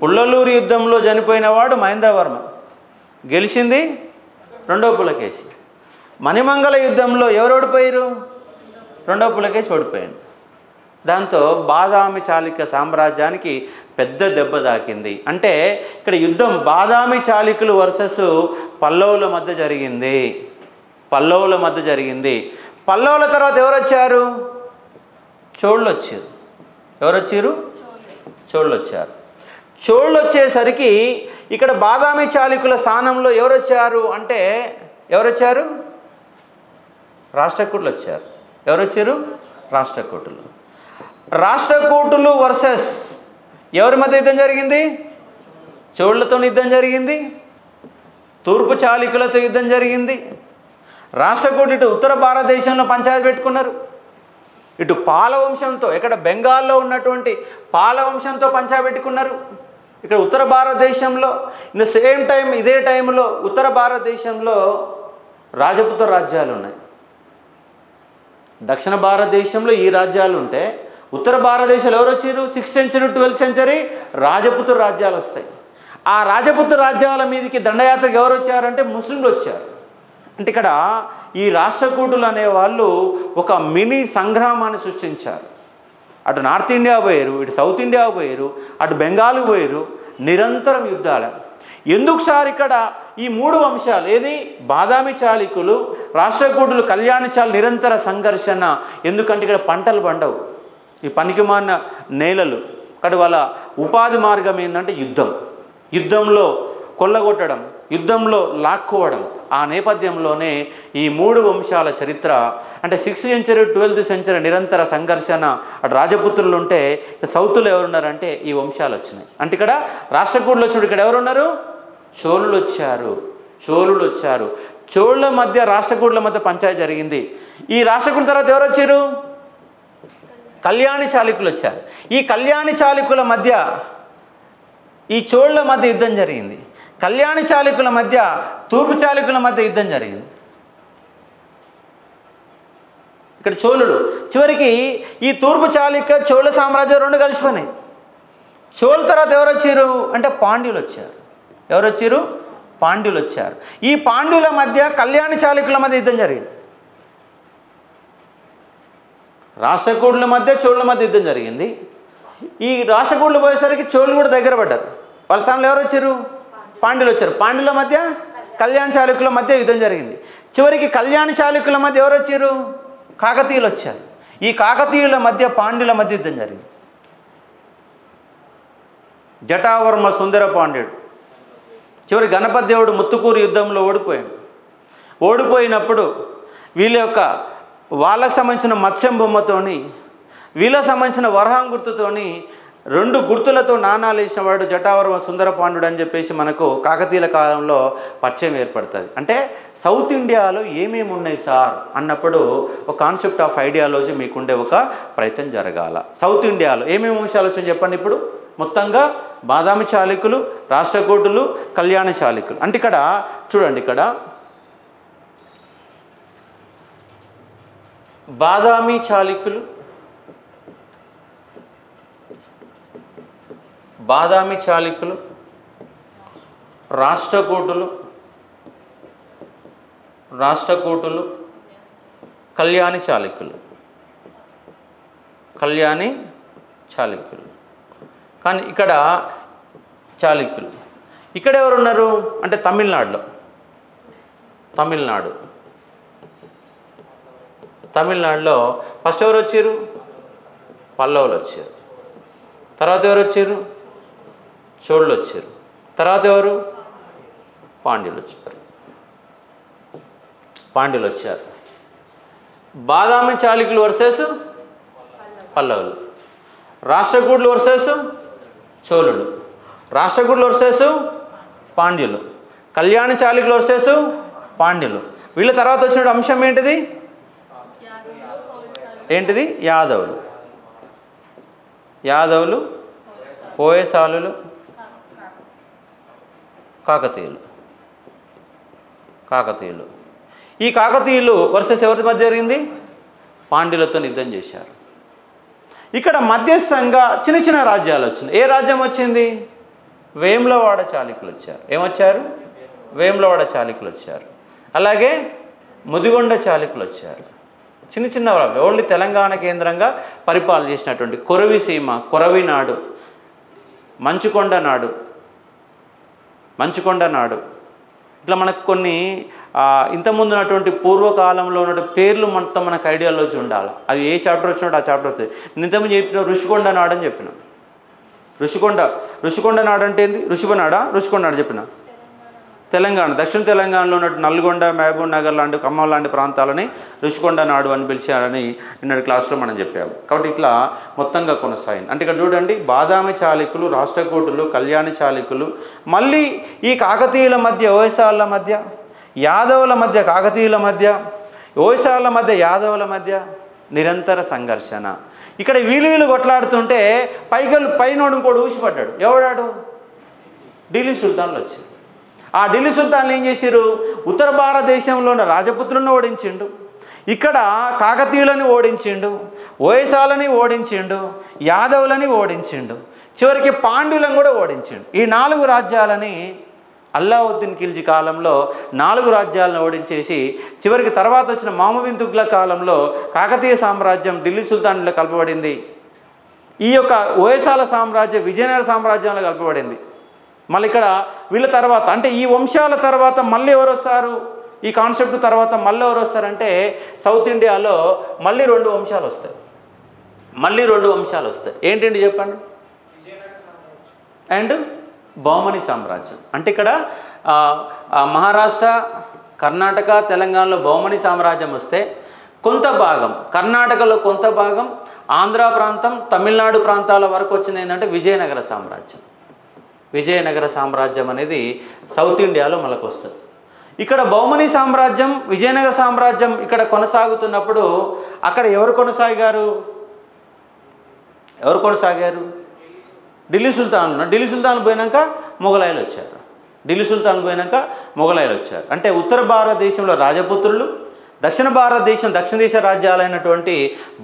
పుల్లలూరు యుద్ధంలో చనిపోయిన వాడు మహేంద్రవర్మ, గెలిచింది రెండో పులకేశి. మణిమంగళ యుద్ధంలో ఎవరు ఓడిపోయారు? రెండో పులకేశి ఓడిపోయాడు. దాంతో బాదామి చాళుక్య సామ్రాజ్యానికి పెద్ద దెబ్బ తాకింది. అంటే ఇక్కడ యుద్ధం బాదామి చాళుక్యులు వర్సెస్ పల్లవుల మధ్య జరిగింది. పల్లవుల తర్వాత ఎవరు వచ్చారు? చోళ్ళు వచ్చారు. చోళ్ళు వచ్చేసరికి ఇక్కడ బాదామి చాళుక్యుల స్థానంలో ఎవరు వచ్చారు అంటే రాష్ట్రకూటులు వచ్చారు. రాష్ట్రకూటులు వర్సెస్ ఎవరి మధ్య యుద్ధం జరిగింది? చోళ్ళతో యుద్ధం జరిగింది, తూర్పు చాళుక్యులతో యుద్ధం జరిగింది. రాష్ట్రకూటు ఇటు ఉత్తర భారతదేశంలో పంచాయతీ పెట్టుకున్నారు, ఇటు పాలవంశంతో ఇక్కడ బెంగాల్లో ఉన్నటువంటి పాలవంశంతో పంచాయతీ పెట్టుకున్నారు. ఇక్కడ ఉత్తర భారతదేశంలో ఇదే టైంలో ఉత్తర భారతదేశంలో రాజపుత్ర రాజ్యాలు ఉన్నాయి. దక్షిణ భారతదేశంలో ఈ రాజ్యాలు ఉంటే ఉత్తర భారతదేశంలో ఎవరు వచ్చారు? 6th century 12th century రాజపుత్ర రాజ్యాలు వస్తాయి. ఆ రాజపుత్ర రాజ్యాల మీదకి దండయాత్రకు ఎవరు వచ్చారంటే ముస్లింలు వచ్చారు. అంటే ఇక్కడ ఈ రాష్ట్రకూటులు అనేవాళ్ళు ఒక మినీ సంగ్రామాన్ని సృష్టించారు. అటు నార్త్ ఇండియా పోయారు, ఇటు సౌత్ ఇండియా పోయారు, అటు బెంగాల్కి పోయారు. నిరంతరం యుద్ధాలు. ఎందుకు సార్ ఇక్కడ ఈ 3 వంశాలు ఏది బాదామి చాళుక్యులు, రాష్ట్రకూటులు, కళ్యాణి చాళుక్యులు నిరంతర సంఘర్షణ? ఎందుకంటే ఇక్కడ పంటలు పండవు, ఈ పనికిమాలిన నేలలు. ఇక్కడ వాళ్ళ ఉపాధి మార్గం ఏంటంటే యుద్ధంలో కొల్లగొట్టడం, యుద్ధంలో లాక్కోవడం. ఆ నేపథ్యంలోనే ఈ 3 వంశాల చరిత్ర అంటే 6th century 12th century నిరంతర సంఘర్షణ. అటు రాజపుత్రులు ఉంటే సౌత్లో ఎవరున్నారంటే ఈ వంశాలు వచ్చినాయి. అంటే ఇక్కడ రాష్ట్రకూటులు వచ్చాడు, ఇక్కడ ఎవరున్నారు? చోళులు వచ్చారు. చోళుల మధ్య రాష్ట్రకూటుల మధ్య పంచాయతీ జరిగింది. ఈ రాష్ట్రకూటుల తర్వాత ఎవరు వచ్చారు? కళ్యాణి చాళుక్యులు వచ్చారు. ఈ కళ్యాణి చాళుక్యుల మధ్య ఈ చోళుల మధ్య యుద్ధం జరిగింది. కళ్యాణి చాళుక్యుల మధ్య తూర్పు చాళుక్యుల మధ్య యుద్ధం జరిగింది. ఇక్కడ చోళులు చివరికి ఈ తూర్పు చాళుక్య చోళ సామ్రాజ్యం రెండు కలిసిపోయినాయి. చోళ తర్వాత ఎవరు వచ్చారు అంటే పాండ్యులు వచ్చారు. ఎవరు వచ్చారు? పాండ్యులు వచ్చారు. ఈ పాండ్యుల మధ్య కళ్యాణి చాళుక్యుల మధ్య యుద్ధం జరిగింది. రాష్ట్రకూటుల మధ్య చోళుల మధ్య యుద్ధం జరిగింది. ఈ రాష్ట్రకూటులు పోయేసరికి చోళులు కూడా దగ్గర పడ్డారు. వాళ్ళ స్థానంలో ఎవరు వచ్చారు? పాండ్యులు వచ్చారు. పాండ్యుల మధ్య కళ్యాణి చాళుక్యుల మధ్య యుద్ధం జరిగింది. చివరికి కళ్యాణి చాళుక్యుల మధ్య ఎవరు వచ్చారు? కాకతీయులు వచ్చారు. ఈ కాకతీయుల మధ్య పాండ్యుల మధ్య యుద్ధం జరిగింది. జటావర్మ సుందర పాండ్యుడు చివరి గణపతి దేవుడు ముత్తుకూరు యుద్ధంలో ఓడిపోయాడు. ఓడిపోయినప్పుడు వాళ్ళకు సంబంధించిన మత్స్యం బొమ్మతోని వీళ్ళకి సంబంధించిన వరహం గుర్తుతోని రెండు గుర్తులతో నాణాలు వేసిన వాడు జటావర్మ సుందర పాండ్యుడు అని చెప్పేసి మనకు కాకతీయుల కాలంలో పరిచయం ఏర్పడుతుంది. అంటే సౌత్ ఇండియాలో ఏమేమి ఉన్నాయి సార్ అన్నప్పుడు ఒక కాన్సెప్ట్ ఆఫ్ ఐడియాలజీ మీకుండే ఒక ప్రయత్నం జరగాల. సౌత్ ఇండియాలో ఏమేమి అంశాలు వచ్చాయని చెప్పండి. ఇప్పుడు మొత్తంగా బాదామి చాళుక్యులు, రాష్ట్రకూటులు, కళ్యాణి చాళుక్యులు. అంటే ఇక్కడ చూడండి, ఇక్కడ బాదామి చాళుక్యులు, బాదామి చాళుక్యులు, రాష్ట్రకూటులు, కళ్యాణి చాళుక్యులు. కానీ ఇక్కడ చాళుక్యులు ఇక్కడ ఎవరున్నారు అంటే తమిళనాడులో ఫస్ట్ ఎవరు వచ్చారు? పల్లవులు వచ్చారు. తర్వాత ఎవరు వచ్చారు? చోళులు వచ్చారు. తర్వాత ఎవరు? పాండ్యులు వచ్చారు. బాదామి చాళుక్యులు వర్సెస్ పల్లవులు, రాష్ట్రకూటులు వర్సెస్ చోళులు, రాష్ట్రకూటులు వర్సెస్ పాండ్యులు, కళ్యాణి చాళుక్యులు వర్సెస్ పాండ్యులు. వీళ్ళ తర్వాత వచ్చిన అంశం ఏంటిది? యాదవులు, హోయసాలులు, కాకతీయులు. ఈ కాకతీయులు వర్సెస్ ఎవరి మధ్య జరిగింది? పాండ్యులతో యుద్ధం చేశారు. ఇక్కడ మధ్యస్థంగా చిన్న చిన్న రాజ్యాలు వచ్చినాయి. ఏ రాజ్యం వచ్చింది? వేములవాడ చాళుక్యులు వచ్చారు. ఏమొచ్చారు? వేములవాడ చాళుక్యులు వచ్చారు. అలాగే ముదిగొండ చాళుక్యులు వచ్చారు. చిన్న చిన్న ఓన్లీ తెలంగాణ కేంద్రంగా పరిపాలన చేసినటువంటి కొరవిసీమ, కొరవినాడు, మంచుకొండ నాడు ఇట్లా మనకు కొన్ని ఇంతకుముందు ఉన్నటువంటి పూర్వకాలంలో ఉన్నటువంటి పేర్లు మొత్తం మనకు ఐడియాలజీ ఉండాలి. అవి ఏ చాప్టర్ వచ్చినట్టు ఆ చాప్టర్ వస్తుంది. నింతమంది చెప్పిన ఋషికొండ నాడు అని చెప్పిన. ఋషికొండ నాడు అంటే ఏంది? ఋషికొండ నాడు చెప్పిన. తెలంగాణ, దక్షిణ తెలంగాణలో ఉన్నట్టు నల్గొండ, మహబూబ్ నగర్ లాంటి, ఖమ్మం లాంటి ప్రాంతాలని ఋషికొండ నాడు అని పిలిచారని నిన్నటి క్లాస్లో మనం చెప్పాము. కాబట్టి ఇట్లా మొత్తంగా కొనసాగింది. అంటే ఇక్కడ చూడండి, బాదామి చాళుక్యులు, రాష్ట్రకూటులు, కళ్యాణి చాళుక్యులు, మళ్ళీ ఈ కాకతీయుల మధ్య, హోయసాల మధ్య, యాదవుల మధ్య, కాకతీయుల మధ్య, హోయసాల మధ్య, యాదవుల మధ్య నిరంతర సంఘర్షణ. ఇక్కడ వీళ్ళు కొట్లాడుతుంటే పైనోడు ఇంకోడు ఊసిపడ్డాడు. ఎవడాడు? ఢిల్లీ సుల్తాన్లు వచ్చారు. ఆ ఢిల్లీ సుల్తాన్లు ఏం చేశారు? ఉత్తర భారతదేశంలో ఉన్న రాజపుత్రులను ఓడించిండు, ఇక్కడ కాకతీయులని ఓడించిండు, హోయసాలని ఓడించిండు, యాదవులని ఓడించిండు, చివరికి పాండ్యులను కూడా ఓడించిండు. ఈ 4 రాజ్యాలని అల్లావుద్దీన్ ఖిల్జీ కాలంలో 4 రాజ్యాలను ఓడించేసి చివరికి తర్వాత వచ్చిన మహమూద్ బిన్ తుగ్లక్ కాలంలో కాకతీయ సామ్రాజ్యం ఢిల్లీ సుల్తాన్లో కలపబడింది. ఈ యొక్క హోయసాల సామ్రాజ్యం విజయనగర సామ్రాజ్యంలో కలపబడింది. మళ్ళీ ఇక్కడ వీళ్ళ తర్వాత అంటే ఈ వంశాల తర్వాత మళ్ళీ ఎవరు వస్తారు? ఈ కాన్సెప్ట్ తర్వాత మళ్ళీ ఎవరు వస్తారంటే సౌత్ ఇండియాలో మళ్ళీ 2 వంశాలు వస్తాయి. ఏంటండి చెప్పండి? అండ్ బహుమని సామ్రాజ్యం. అంటే ఇక్కడ మహారాష్ట్ర, కర్ణాటక, తెలంగాణలో బహుమని సామ్రాజ్యం వస్తే కొంత భాగం కర్ణాటకలో, కొంత భాగం ఆంధ్ర ప్రాంతం, తమిళనాడు ప్రాంతాల వరకు వచ్చింది ఏంటంటే విజయనగర సామ్రాజ్యం అనేది సౌత్ ఇండియాలో మనకు వస్తుంది. ఇక్కడ బహుమని సామ్రాజ్యం, విజయనగర సామ్రాజ్యం ఇక్కడ కొనసాగుతున్నప్పుడు అక్కడ ఎవరు కొనసాగారు? ఎవరు కొనసాగారు? ఢిల్లీ సుల్తాన్లు. ఢిల్లీ సుల్తాన్లు పోయినాక మొఘలాయులు వచ్చారు. ఢిల్లీ సుల్తాన్లు పోయినాక మొఘలాయులు వచ్చారు. అంటే ఉత్తర భారతదేశంలో రాజపుత్రులు, దక్షిణ భారతదేశం దక్షిణ దేశ రాజ్యాలైనటువంటి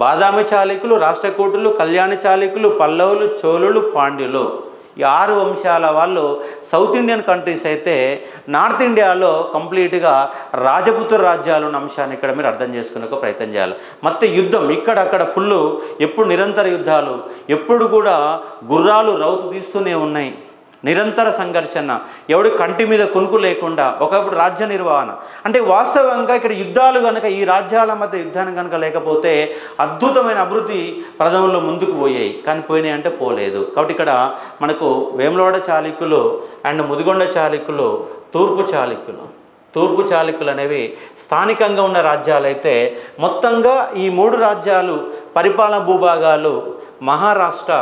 బాదామి చాళుక్యులు, రాష్ట్రకూటులు, కళ్యాణ చాళుక్యులు, పల్లవులు, చోళులు, పాండ్యులు, ఈ 6 వంశాల వాళ్ళు సౌత్ ఇండియన్ కంట్రీస్ అయితే, నార్త్ ఇండియాలో కంప్లీట్గా రాజపుత్ర రాజ్యాలు ఉన్న అంశాన్ని ఇక్కడ మీరు అర్థం చేసుకునే ప్రయత్నం చేయాలి. మొత్తం యుద్ధం ఇక్కడక్కడ ఫుల్, ఎప్పుడు నిరంతర యుద్ధాలు, ఎప్పుడు కూడా గుర్రాలు రౌతు తీస్తూనే ఉన్నాయి, నిరంతర సంఘర్షణ, ఎవడి కంటి మీద కొనుక్కు లేకుండా ఒకప్పుడు రాజ్య నిర్వహణ. అంటే వాస్తవంగా ఇక్కడ యుద్ధాలు కనుక, ఈ రాజ్యాల మధ్య యుద్ధాన్ని కనుక లేకపోతే అద్భుతమైన అభివృద్ధి ప్రథమంలో ముందుకు పోయాయి, కానీ పోయినాయి అంటే పోలేదు. కాబట్టి ఇక్కడ మనకు వేములవాడ చాళుక్యులు అండ్ ముదిగొండ చాళుక్యులు, తూర్పు చాళుక్యులు అనేవి స్థానికంగా ఉన్న రాజ్యాలు అయితే, మొత్తంగా ఈ 3 రాజ్యాలు పరిపాలన భూభాగాలు మహారాష్ట్ర,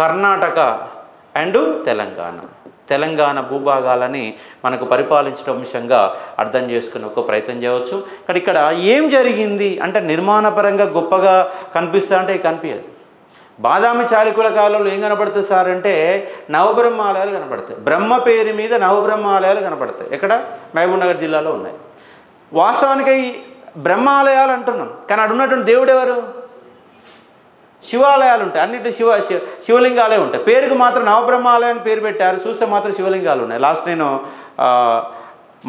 కర్ణాటక అండ్ తెలంగాణ భూభాగాలని మనకు పరిపాలించడం అంశంగా అర్థం చేసుకునే ఒక ప్రయత్నం చేయవచ్చు. కానీ ఇక్కడ ఏం జరిగింది అంటే, నిర్మాణపరంగా గొప్పగా కనిపిస్తా అంటే కనిపించదు. బాదామి చాళుక్యుల కాలంలో ఏం కనపడుతుంది సార్ అంటే, నవబ్రహ్మాలయాలు కనపడతాయి. బ్రహ్మ పేరు మీద నవబ్రహ్మాలయాలు కనపడతాయి. ఎక్కడ? మహబూబ్నగర్ జిల్లాలో ఉన్నాయి. వాస్తవానికి బ్రహ్మాలయాలు అంటున్నాం, కానీ అక్కడ ఉన్నటువంటి దేవుడు ఎవరు? శివాలయాలు ఉంటాయి, అన్నిటి శివలింగాలే ఉంటాయి. పేరుకు మాత్రం నవబ్రహ్మాలయాన్ని పేరు పెట్టారు, చూస్తే మాత్రం శివలింగాలు ఉన్నాయి. లాస్ట్ నేను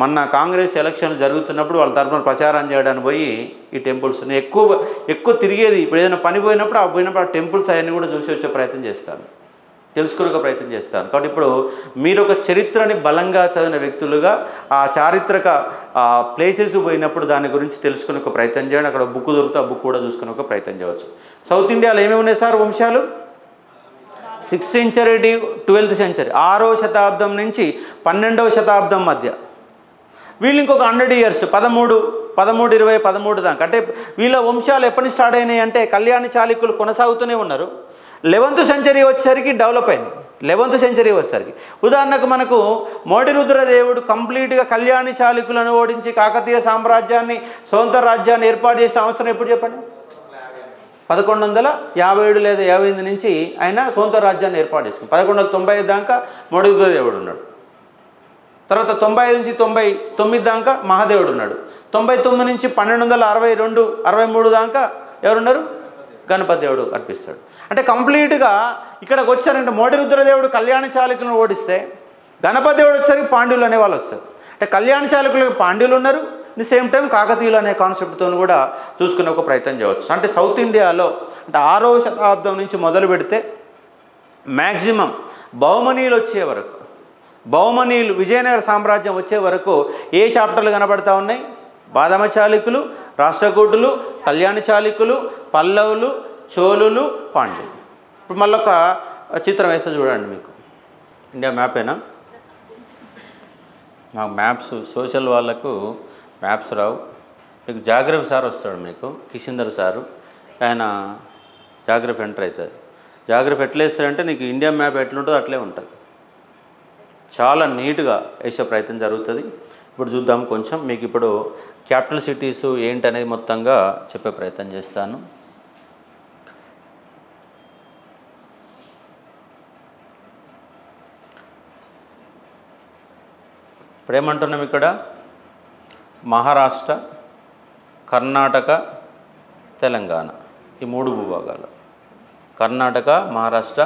మొన్న కాంగ్రెస్ ఎలక్షన్లు జరుగుతున్నప్పుడు వాళ్ళ తరఫున ప్రచారం చేయడానికి పోయి ఈ టెంపుల్స్ ఎక్కువ తిరిగేది. ఇప్పుడు ఏదైనా పని పోయినప్పుడు ఆ టెంపుల్స్ అవన్నీ కూడా చూసి వచ్చే ప్రయత్నం చేస్తాను, తెలుసుకునే ప్రయత్నం చేస్తాను. కాబట్టి ఇప్పుడు మీరు ఒక చరిత్రని బలంగా చదివిన వ్యక్తులుగా ఆ చారిత్రక ప్లేసెస్ పోయినప్పుడు దాని గురించి తెలుసుకునే ఒక ప్రయత్నం చేయండి. అక్కడ బుక్ దొరికితే ఆ బుక్ కూడా చూసుకునే ఒక ప్రయత్నం చేయవచ్చు. సౌత్ ఇండియాలో ఏమేమి ఉన్నాయి sir వంశాలు? 6th century to 12th century, 6వ శతాబ్దం నుంచి 12వ శతాబ్దం మధ్య. వీళ్ళు ఇంకొక 100 years, 13, 20, 13 దాకా. అంటే వీళ్ళ వంశాలు ఎప్పటి నుంచి స్టార్ట్ అయినాయి అంటే, కళ్యాణ చాళుక్యులు కొనసాగుతూనే ఉన్నారు. 11th century వచ్చేసరికి డెవలప్ అయింది. 11th century వచ్చేసరికి ఉదాహరణకు మనకు మోడిరుద్రదేవుడు కంప్లీట్గా కళ్యాణ చాళుక్యులను ఓడించి కాకతీయ సామ్రాజ్యాన్ని, సొంత రాజ్యాన్ని ఏర్పాటు చేసే అవసరం ఎప్పుడు చెప్పండి? 1157 లేదా 58 నుంచి ఆయన సొంత రాజ్యాన్ని ఏర్పాటు చేసుకుంది. 1195 దాకా మోడిరుద్రదేవుడు ఉన్నాడు. తర్వాత 95 నుంచి 99 దాకా మహాదేవుడు ఉన్నాడు. 99 నుంచి 1262, 63 దాకా ఎవరున్నారు? గణపతి దేవుడు కనిపిస్తాడు. అంటే కంప్లీట్గా ఇక్కడికి వచ్చారంటే, మోడిరుద్రదేవుడు కళ్యాణ చాళుక్యులను ఓడిస్తే, గణపతి దేవుడు వచ్చేసరికి పాండ్యులు అనే వాళ్ళు వస్తారు. అంటే కళ్యాణ చాళుక్యులకు పాండ్యులు ఉన్నారు, ది సేమ్ టైం కాకతీయులు అనే కాన్సెప్ట్తో కూడా చూసుకునే ఒక ప్రయత్నం చేయవచ్చు. అంటే సౌత్ ఇండియాలో అంటే 6వ శతాబ్దం నుంచి మొదలు పెడితే మ్యాక్సిమం బహుమనీయులు వచ్చే వరకు, విజయనగర సామ్రాజ్యం వచ్చే వరకు ఏ చాప్టర్లు కనబడతా ఉన్నాయి? బాదామి చాళుక్యులు, రాష్ట్రకూటులు, కళ్యాణ చాళుక్యులు, పల్లవులు, చోళులు, పాండ్యులు. ఇప్పుడు మళ్ళీ ఒక చిత్రం వేస్తే చూడండి. మీకు ఇండియా మ్యాపేనా? మాకు మ్యాప్స్, సోషల్ వాళ్ళకు మ్యాప్స్ రావు. మీకు జాగ్రఫీ సార్ వస్తాడు, మీకు కిషిందర్ సారు, ఆయన జాగ్రఫీ ఎంటర్ అవుతుంది. జాగ్రఫీ ఎట్లా వేస్తారంటే, నీకు ఇండియా మ్యాప్ ఎట్లుంటుందో అట్లే ఉంటుంది. చాలా నీట్గా వేసే ప్రయత్నం జరుగుతుంది. ఇప్పుడు చూద్దాం కొంచెం. మీకు ఇప్పుడు క్యాపిటల్ సిటీస్ ఏంటనేది మొత్తంగా చెప్పే ప్రయత్నం చేస్తాను. ఇప్పుడు ఏమంటున్నాం ఇక్కడ? మహారాష్ట్ర, కర్ణాటక, తెలంగాణ, ఈ 3 భూభాగాలు. కర్ణాటక, మహారాష్ట్ర,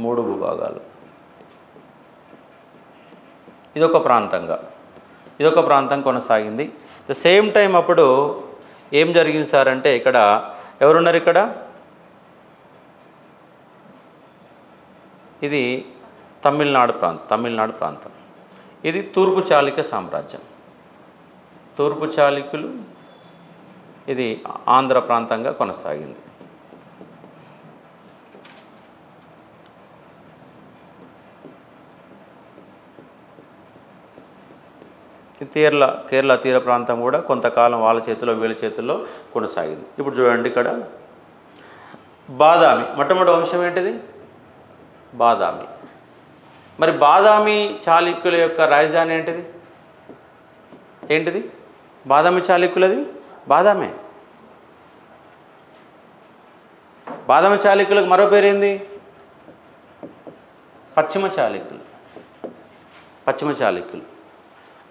3 భూభాగాలు. ఇదొక ప్రాంతం కొనసాగింది. ద సేమ్ టైం అప్పుడు ఏం జరిగింది సార్ అంటే, ఇక్కడ ఎవరున్నారు? ఇక్కడ ఇది తమిళనాడు ప్రాంతం. ఇది తూర్పు చాళుక్య సామ్రాజ్యం. తూర్పు చాళుక్యులు, ఇది ఆంధ్ర ప్రాంతంగా కొనసాగింది. కేరళ తీర ప్రాంతం కూడా కొంతకాలం వాళ్ళ చేతిలో, వీళ్ళ చేతుల్లో కొనసాగింది. ఇప్పుడు చూడండి ఇక్కడ బాదామి, మొట్టమొదటి వంశం ఏంటిది? బాదామి. మరి బాదామి చాళుక్యుల యొక్క రాజధాని ఏంటిది? బాదామి చాళుక్యులది బాదామే. బాదామి చాళుక్యులకు మరో పేరేంది? పశ్చిమ చాళుక్యులు. పశ్చిమ చాళుక్యులు.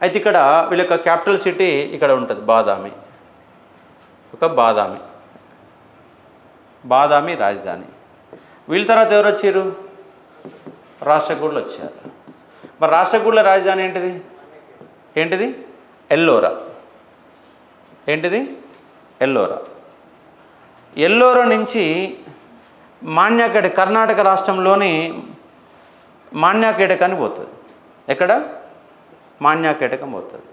అయితే ఇక్కడ వీళ్ళ యొక్క క్యాపిటల్ సిటీ ఇక్కడ ఉంటుంది, బాదామి. బాదామి రాజధాని. వీళ్ళ తర్వాత ఎవరు వచ్చారు? రాష్ట్రకూటులు వచ్చారు. మరి రాష్ట్రకూటుల రాజధాని ఏంటిది? ఎల్లోరా. ఎల్లోరా నుంచి మాన్యాకేట, కర్ణాటక రాష్ట్రంలోని మాన్యాకేటకానికి పోతుంది. ఎక్కడ? మాన్యాకేటకం పోతుంది.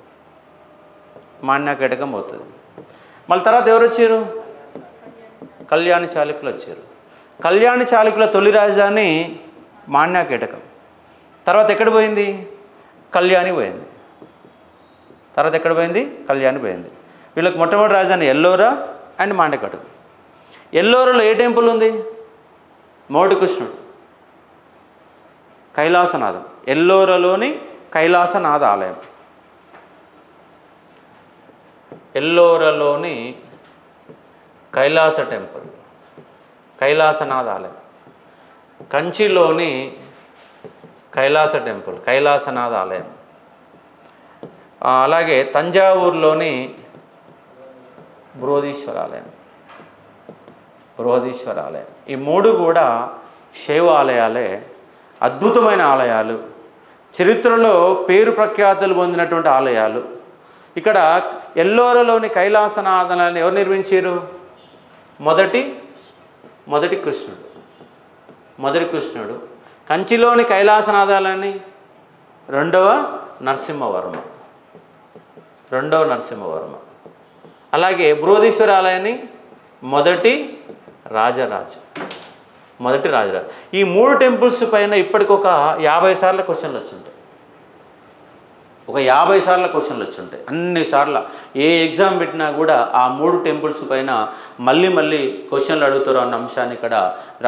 మళ్ళీ తర్వాత ఎవరు వచ్చారు? కళ్యాణి చాళుక్యులు వచ్చారు. కళ్యాణి చాళుక్యుల తొలి రాజధాని మాన్యాకేటకం. తర్వాత ఎక్కడ పోయింది? కళ్యాణి పోయింది. వీళ్ళకి మొట్టమొదటి రాజధాని ఎల్లోరా అండ్ మాండకటకం. ఎల్లోరాలో ఏ టెంపుల్ ఉంది? మోటి కృష్ణుడు, కైలాసనాథం. ఎల్లోరాలోని కైలాసనాథ ఆలయం. ఎల్లోరాలోని కైలాస టెంపుల్, కైలాసనాథ ఆలయం. కంచిలోని కైలాస టెంపుల్, కైలాసనాథ ఆలయం. అలాగే తంజావూరులోని బృహదీశ్వర ఆలయం. ఈ మూడు కూడా శైవ ఆలయాలే, అద్భుతమైన ఆలయాలు, చరిత్రలో పేరు ప్రఖ్యాతులు పొందినటువంటి ఆలయాలు. ఇక్కడ ఎల్లోరాలోని కైలాసనాథాలను ఎవరు నిర్మించారు? మొదటి కృష్ణుడు. కంచిలోని కైలాసనాథాలని రెండవ నరసింహవర్మ. అలాగే బృహదీశ్వర ఆలయాన్ని మొదటి రాజరాజు. ఈ మూడు టెంపుల్స్ పైన ఇప్పటికొక 50 సార్లు క్వశ్చన్లు వచ్చుంటాయి. అన్నిసార్లు ఏ ఎగ్జామ్ పెట్టినా కూడా ఆ మూడు టెంపుల్స్ పైన మళ్ళీ క్వశ్చన్లు అడుగుతారు అన్న అంశాన్ని ఇక్కడ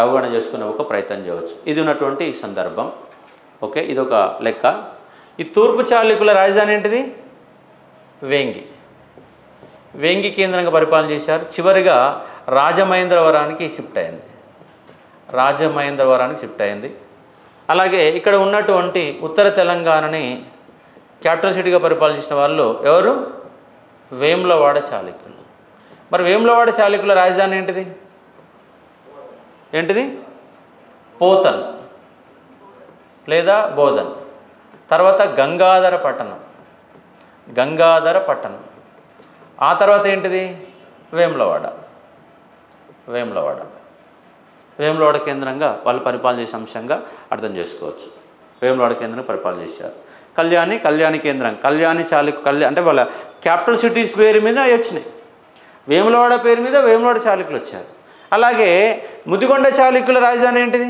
అవగాహన చేసుకునే ఒక ప్రయత్నం చేయవచ్చు. ఇది ఉన్నటువంటి సందర్భం. ఓకే, ఇదొక లెక్క. ఈ తూర్పు చాళుక్యుల రాజధాని ఏంటిది? వేంగి కేంద్రంగా పరిపాలన చేశారు. చివరిగా రాజమహేంద్రవరానికి షిఫ్ట్ అయింది. అలాగే ఇక్కడ ఉన్నటువంటి ఉత్తర తెలంగాణని క్యాపిటల్ సిటీగా పరిపాలించిన వాళ్ళు ఎవరు? వేములవాడ చాళుక్యులు. మరి వేములవాడ చాళుక్యుల రాజధాని ఏంటిది? పోతన్ లేదా బోధన్. తర్వాత గంగాధర పట్టణం. ఆ తర్వాత ఏంటిది? వేములవాడ కేంద్రంగా వాళ్ళు పరిపాలన చేసే అంశంగా అర్థం చేసుకోవచ్చు. వేములవాడ కేంద్రంగా పరిపాలన చేశారు. కళ్యాణి కేంద్రం, కళ్యాణి చాళుక్య అంటే వాళ్ళ క్యాపిటల్ సిటీస్ పేరు మీద వచ్చినాయి. వేములవాడ పేరు మీద వేములవాడ చాళుక్యులు వచ్చారు. అలాగే ముదిగొండ చాళుక్యుల రాజధాని ఏంటిది?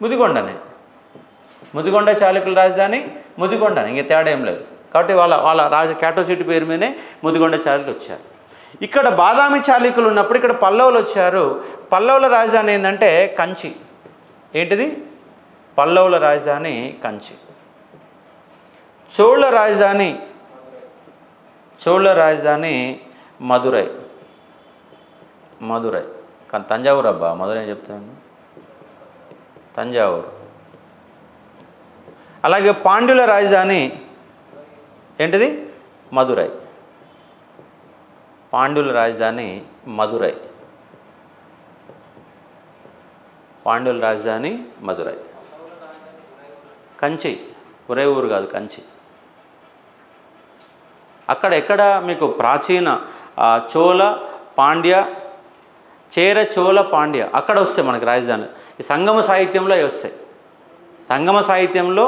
ముదిగొండ చాళుక్యుల రాజధాని ముదిగొండని, ఇంక తేడా ఏం లేదు. కాబట్టి వాళ్ళ క్యాపిటల్ సిటీ పేరు మీదనే ముదిగొండ చాళుక్యులు వచ్చారు. ఇక్కడ బాదామి చాళుక్యులు ఉన్నప్పుడు ఇక్కడ పల్లవులు వచ్చారు. పల్లవుల రాజధాని ఏంటంటే కంచి. ఏంటిది? పల్లవుల రాజధాని కంచి. చోళ రాజధాని మదురై. కానీ తంజావూరు అబ్బా, మదురై చెప్తాను, తంజావూరు. అలాగే పాండ్యుల రాజధాని ఏంటిది? మదురై. కంచి, ఒరే ఊరు కాదు, కంచి. అక్కడ ఎక్కడ మీకు ప్రాచీన చోళ పాండ్య అక్కడ వస్తాయి మనకి రాజధాని. ఈ సంగమ సాహిత్యంలో వస్తాయి. సంగమ సాహిత్యంలో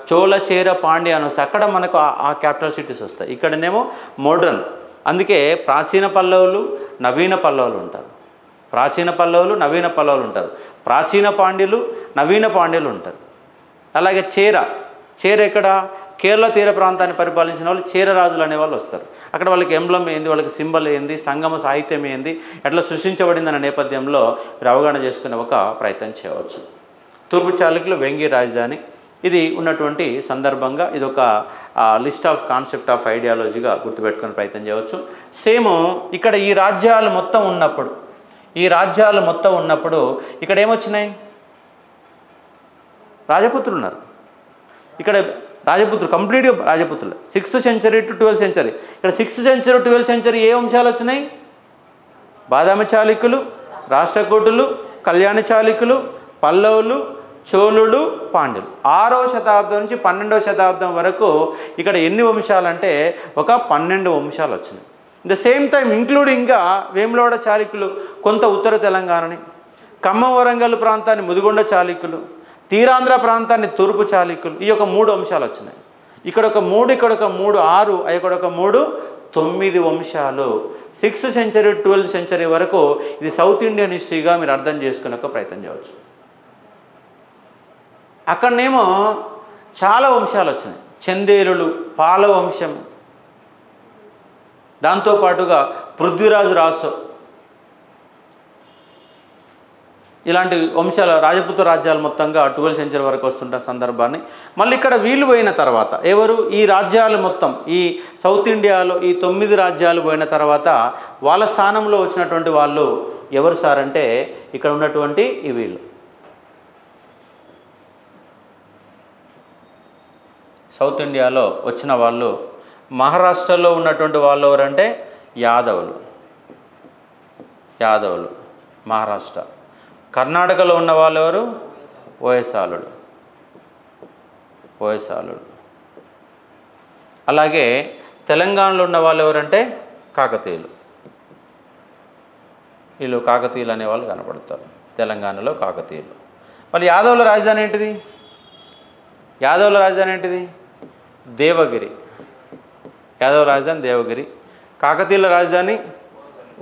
చోళ చేర పాండ్య అని వస్తాయి. అక్కడ మనకు ఆ క్యాపిటల్ సిటీస్ వస్తాయి. ఇక్కడనేమో మోడ్రన్. అందుకే ప్రాచీన పల్లవులు, నవీన పల్లవులు ఉంటారు. ప్రాచీన పాండ్యులు, నవీన పాండ్యులు ఉంటారు. అలాగే చేర ఎక్కడ? కేరళ తీర ప్రాంతాన్ని పరిపాలించిన వాళ్ళు చేర రాజులు అనేవాళ్ళు వస్తారు. అక్కడ వాళ్ళకి ఎంబ్లం ఏంది, వాళ్ళకి సింబల్ ఏంది, సంగమ సాహిత్యం ఏంది, ఎట్లా సృష్టించబడిందన్న నేపథ్యంలో మీరు అవగాహన చేసుకునే ఒక ప్రయత్నం చేయవచ్చు. తూర్పు చాళుక్యులు వేంగి రాజధాని. ఇది ఉన్నటువంటి సందర్భంగా ఇదొక లిస్ట్ ఆఫ్ కాన్సెప్ట్ ఆఫ్ ఐడియాలజీగా గుర్తుపెట్టుకునే ప్రయత్నం చేయవచ్చు. సేమ్ ఇక్కడ ఈ రాజ్యాలు మొత్తం ఉన్నప్పుడు, ఈ రాజ్యాలు మొత్తం ఉన్నప్పుడు ఇక్కడ ఏమొచ్చినాయి? రాజపుత్రులు ఉన్నారు. ఇక్కడ రాజపుత్రులు కంప్లీట్గా రాజపుత్రులు. 6th century to 12th century. ఇక్కడ 6th century 12th century ఏ వంశాలు వచ్చినాయి? బాదామి చాళుక్యులు, రాష్ట్రకూటులు, కళ్యాణ చాళుక్యులు, పల్లవులు, చోళులు, పాండ్యులు. 6వ శతాబ్దం నుంచి 12వ శతాబ్దం వరకు ఇక్కడ ఎన్ని వంశాలంటే ఒక 12 వంశాలు వచ్చినాయి. ద సేమ్ టైం ఇంక్లూడింగ్గా వేములవాడ చాళుక్యులు కొంత ఉత్తర తెలంగాణని, ఖమ్మం వరంగల్ ప్రాంతాన్ని ముదిగొండ చాళుక్యులు, తీరాంధ్ర ప్రాంతాన్ని తూర్పు చాళుక్యులు, ఈ యొక్క 3 వంశాలు వచ్చినాయి. ఇక్కడ ఒక 3, ఇక్కడ ఒక 3, 6, ఇక్కడ ఒక 3, 9 వంశాలు. 6th century 12th century వరకు ఇది సౌత్ ఇండియన్ హిస్టరీగా మీరు అర్థం చేసుకునే ఒక ప్రయత్నం చేయవచ్చు. అక్కడనేమో చాలా వంశాలు వచ్చినాయి. చందేరులు, పాల వంశం, దాంతోపాటుగా పృథ్వీరాజు రాసు, ఇలాంటి వంశాల రాజపుత్ర రాజ్యాలు మొత్తంగా 12th century వరకు వస్తుంట సందర్భాన్ని మళ్ళీ ఇక్కడ వీళ్ళు పోయిన తర్వాత ఎవరు ఈ రాజ్యాలు మొత్తం ఈ సౌత్ ఇండియాలో ఈ 9 రాజ్యాలు పోయిన తర్వాత వాళ్ళ స్థానంలో వచ్చినటువంటి వాళ్ళు ఎవరు సార్ అంటే ఇక్కడ ఉన్నటువంటి ఈ వీళ్ళు సౌత్ ఇండియాలో వచ్చిన వాళ్ళు. మహారాష్ట్రలో ఉన్నటువంటి వాళ్ళు ఎవరంటే యాదవులు మహారాష్ట్ర. కర్ణాటకలో ఉన్న వాళ్ళు ఎవరు? ఓయసాలుడు. అలాగే తెలంగాణలో ఉన్న వాళ్ళు ఎవరంటే కాకతీయులు. వీళ్ళు కాకతీయులు అనేవాళ్ళు కనపడతారు తెలంగాణలో కాకతీయులు. మళ్ళీ యాదవుల రాజధాని ఏంటిది? దేవగిరి. యాదవ రాజధాని దేవగిరి. కాకతీయుల రాజధాని